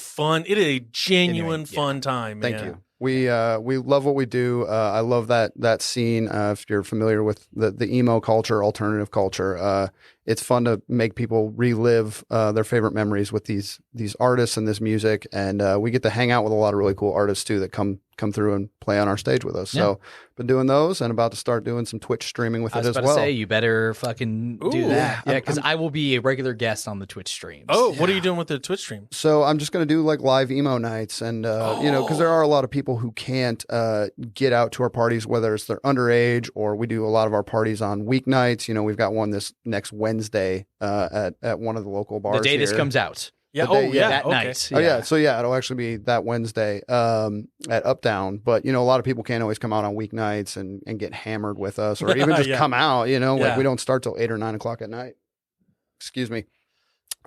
genuine Anyway, yeah. fun time. Thank man. you. We love what we do. I love that scene. If you're familiar with the emo culture, alternative culture, it's fun to make people relive their favorite memories with these artists and this music. And we get to hang out with a lot of really cool artists too that come through and play on our stage with us. Yeah. So been doing those and about to start doing some Twitch streaming with I it was as about well. to say, you better fucking do Ooh. that. Yeah, because I will be a regular guest on the Twitch streams. Oh, what are you doing with the Twitch stream? So I'm just going to do like live emo nights and, because there are a lot of people who can't get out to our parties, whether it's they're underage or we do a lot of our parties on weeknights. We've got one this next Wednesday at one of the local bars the day this here. comes out. Yeah. The day- Oh, yeah. that okay. night. Oh yeah, so yeah, it'll actually be that Wednesday at Uptown. But a lot of people can't always come out on weeknights and get hammered with us, or even just Yeah. come out. Yeah. Like we don't start till 8 or 9 o'clock at night. Excuse me.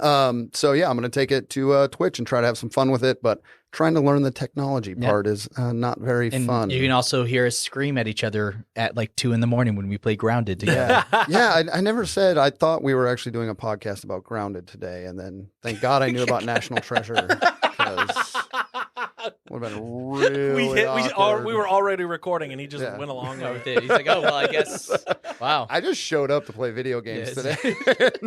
So yeah, I'm going to take it to Twitch and try to have some fun with it. But trying to learn the technology Yeah. part is not very And fun. you can also hear us scream at each other at like 2 a.m. when we play Grounded together. Yeah, I never said. I thought we were actually doing a podcast about Grounded today, and then thank God I knew about National Treasure because would have been really awkward. we were already recording, and he just Yeah. went along No, with it it. did. He's like, oh, well, I guess. Wow. I just showed up to play video games Yes. today.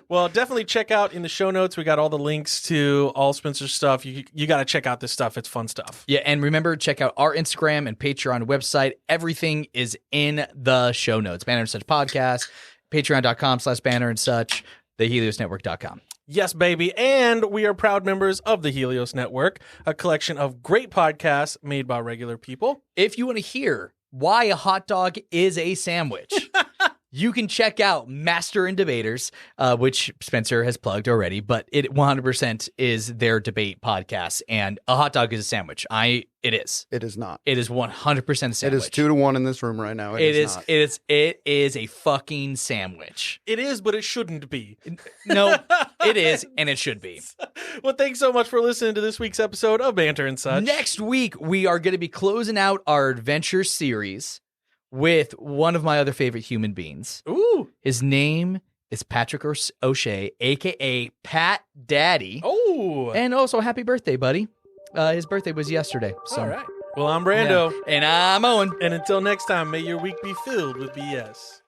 Well, definitely check out in the show notes. We got all the links to all Spencer's stuff. You got to check out this stuff. It's fun stuff. Yeah, and remember, check out our Instagram and Patreon website. Everything is in the show notes. Banter and Such podcast, patreon.com/banner and such, theheliosnetwork.com. Yes, baby. And we are proud members of the Helios Network, a collection of great podcasts made by regular people. If you want to hear why a hot dog is a sandwich, you can check out Master and Debaters, which Spencer has plugged already, but it 100% is their debate podcast. And a hot dog is a sandwich. It is. It is not. It is 100% a sandwich. It is 2-1 in this room right now. It is not. It is a fucking sandwich. It is, but it shouldn't be. No, it is, and it should be. Well, thanks so much for listening to this week's episode of Banter and Such. Next week, we are going to be closing out our adventure series with one of my other favorite human beings. Ooh. His name is Patrick O'Shea, a.k.a. Pat Daddy. Oh. And also, happy birthday, buddy. His birthday was yesterday. So. All right. Well, I'm Brando. Yeah. And I'm Owen. And until next time, may your week be filled with BS.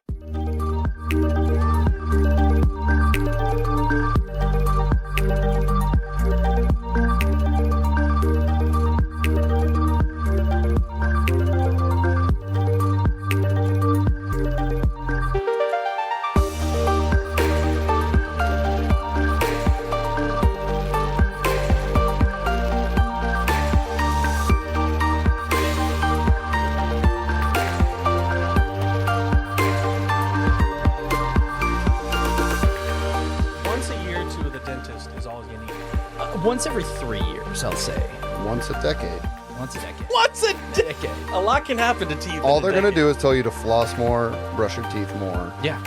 once every 3 years, I'll say. Once a decade. Once a decade. What's a decade? A lot can happen to teeth. All in a they're going to decade. do is tell you to floss more, brush your teeth more. Yeah.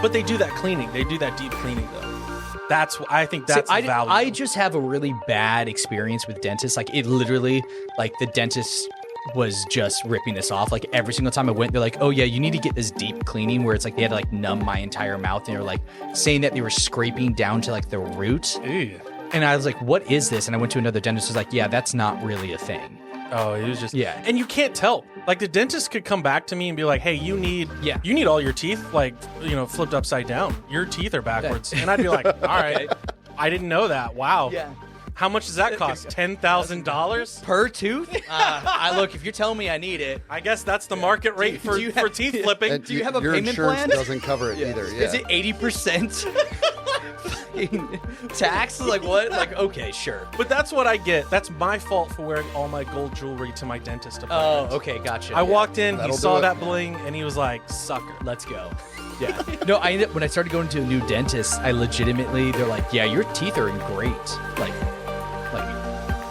But they do that cleaning. They do that deep cleaning though. I think that's See, valuable. I just have a really bad experience with dentists. Like, it literally, like, the dentist was just ripping this off. Like, every single time I went, they're like, oh, yeah, you need to get this deep cleaning, where it's like they had to, like, numb my entire mouth. And they were, like, saying that they were scraping down to, like, the root. Ew. And I was like, what is this? And I went to another dentist who was like, yeah, that's not really a thing. Oh, it was just Yeah. And you can't tell. Like the dentist could come back to me and be like, "Hey, you need all your teeth like flipped upside down. Your teeth are backwards." And I'd be like, "All right, I didn't know that. Wow. Yeah. How much does that cost? $10,000 Per tooth? Look, if you're telling me I need it, I guess that's the market rate for teeth flipping. And Do you have a your payment insurance plan? doesn't cover it either. Yeah. is it 80% tax? Like, what? Like, okay, sure. But that's what I get. That's my fault for wearing all my gold jewelry to my dentist appointment. Oh, okay, gotcha. I walked in, That'll he saw do it. that bling, and he was like, "Sucker." Let's go. Yeah. No, I ended up, when I started going to a new dentist, I legitimately, they're like, yeah, your teeth are in great. Like,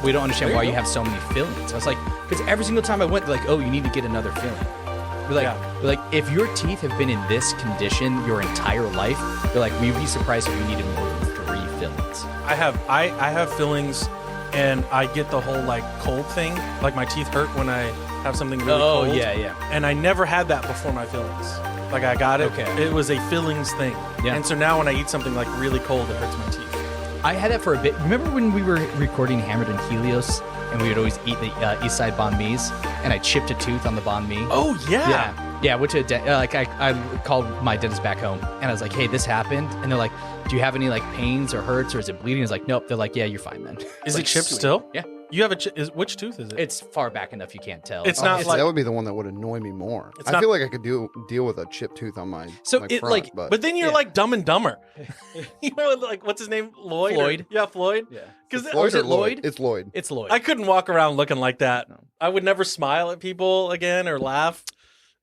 we don't understand why you have so many fillings. I was like, because every single time I went, they're like, oh, you need to get another filling. They're like, if your teeth have been in this condition your entire life, they're like, we'd be surprised if you needed more than 3 fillings. I have fillings, and I get the whole like cold thing. Like my teeth hurt when I have something really cold. Oh, yeah. And I never had that before my fillings. Like I got it. Okay. It was a fillings thing. Yeah. And so now when I eat something like really cold, it hurts my teeth. I had that for a bit. Remember when we were recording Hammered and Helios, and we would always eat the East Side banh mi's, and I chipped a tooth on the banh mi? Oh yeah. Yeah, I went to I called my dentist back home, and I was like, hey, this happened. And they're like, do you have any like pains or hurts, or is it bleeding? I was like, nope. They're like, yeah, you're fine, man. Is Like, it chipped sweet. still? Yeah. You have which tooth is it? It's far back enough you can't tell. It's not like- that would be the one that would annoy me more. It's I not- feel like I could deal with a chipped tooth on my So my it, front, like- but But then you're like Dumb and Dumber. You know, like what's his name? Lloyd. Floyd. Yeah, Floyd. Yeah. Because Or is it Lloyd? It's Lloyd. It's Lloyd. I couldn't walk around looking like that. I would never smile at people again or laugh.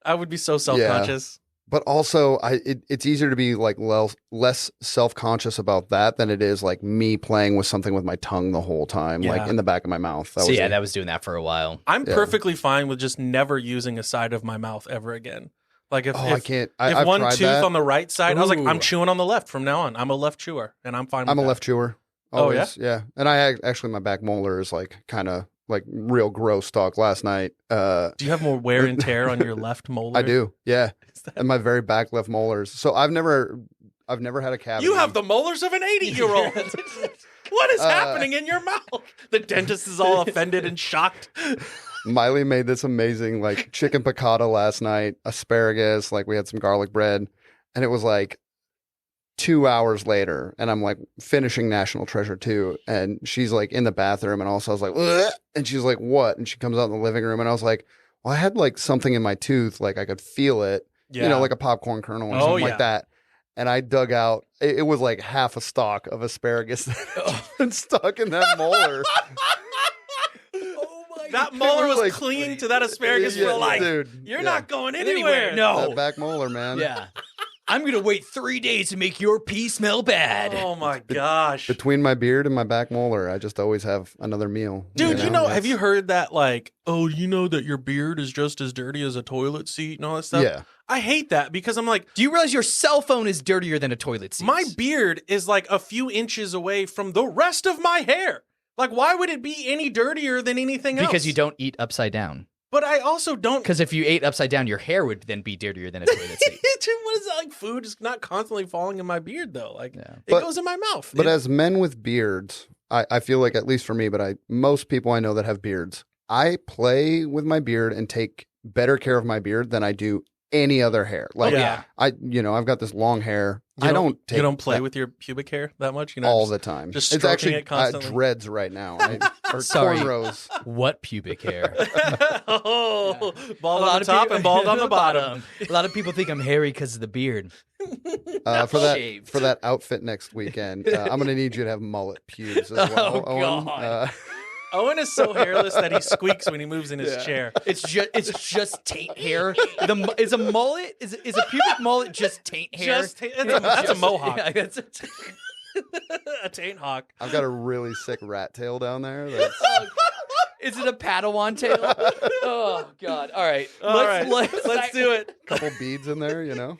I would be so self-conscious. But also, it's easier to be like less self-conscious about that than it is like me playing with something with my tongue the whole time, Yeah. like in the back of my mouth. that was doing that for a while. I'm Yeah. perfectly fine with just never using a side of my mouth ever again. Like if I can't. if I've one tried tooth that. on the right side, I was like, Ooh. I'm chewing on the left from now on. I'm a left chewer, and I'm fine with I'm a that. left chewer. Oh, Always. Yeah. And actually my back molar is like kind of like real gross talk last night. Do you have more wear and tear on your left molar? I do. Yeah. Is that- And my very back left molars. So I've never had a cavity. You have the molars of an 80-year-old. What is Uh, happening in your mouth? The dentist is all offended and shocked. Miley made this amazing like chicken piccata last night, asparagus, like we had some garlic bread, and it was like 2 hours later, and I'm like finishing National Treasure 2, and she's like in the bathroom, and also I was like, "Ugh," and she's like, what? And she comes out in the living room, and I was like, well, I had like something in my tooth, like I could feel it, Yeah. you know, like a popcorn kernel or Oh, something yeah. like that. And I dug out, it was like half a stalk of asparagus that had been stuck in that molar. Oh my That molar was Like- clinging to that asparagus Yeah, for like, dude, you're yeah. not going anywhere. That back molar, man. Yeah. I'm gonna wait 3 days to make your pee smell bad. Oh my gosh. Between my beard and my back molar, I just always have another meal. Dude, you know, have That's- you heard that like, oh, you know that your beard is just as dirty as a toilet seat and all that stuff? Yeah. I hate that because I'm like, Do you realize your cell phone is dirtier than a toilet seat? my beard is like a few inches away from the rest of my hair. Like, why would it be any dirtier than anything else? because you don't eat upside down. But I also don't. Because if you ate upside down, your hair would then be dirtier than a toilet seat. What is that? Like, food is not constantly falling in my beard, though. Like, Yeah. it But- goes in my mouth. But It- as men with beards, I feel like, at least for me, but most people I know that have beards, I play with my beard and take better care of my beard than I do any other hair. Like yeah. I've got this long hair. You I don't take You don't play that with your pubic hair that much? You know, all just- the time. just it's stroking actually it constantly? dreads right now. Or Sorry. cornrows. What pubic hair? Oh, bald on the top and bald on the bottom. A lot of people think I'm hairy because of the beard. For that Shaved. for that outfit next weekend, I'm gonna need you to have mullet pubes as well. Oh, Owen. God. Owen is so hairless that he squeaks when he moves in his chair. It's just taint hair. Is a mullet is a pubic mullet just taint hair? That's a mohawk. Yeah, that's A taint hawk. I've got a really sick rat tail down there. That's, Is it a Padawan tail? Oh God! All right, All right. Let's do it. couple beads in there, you know.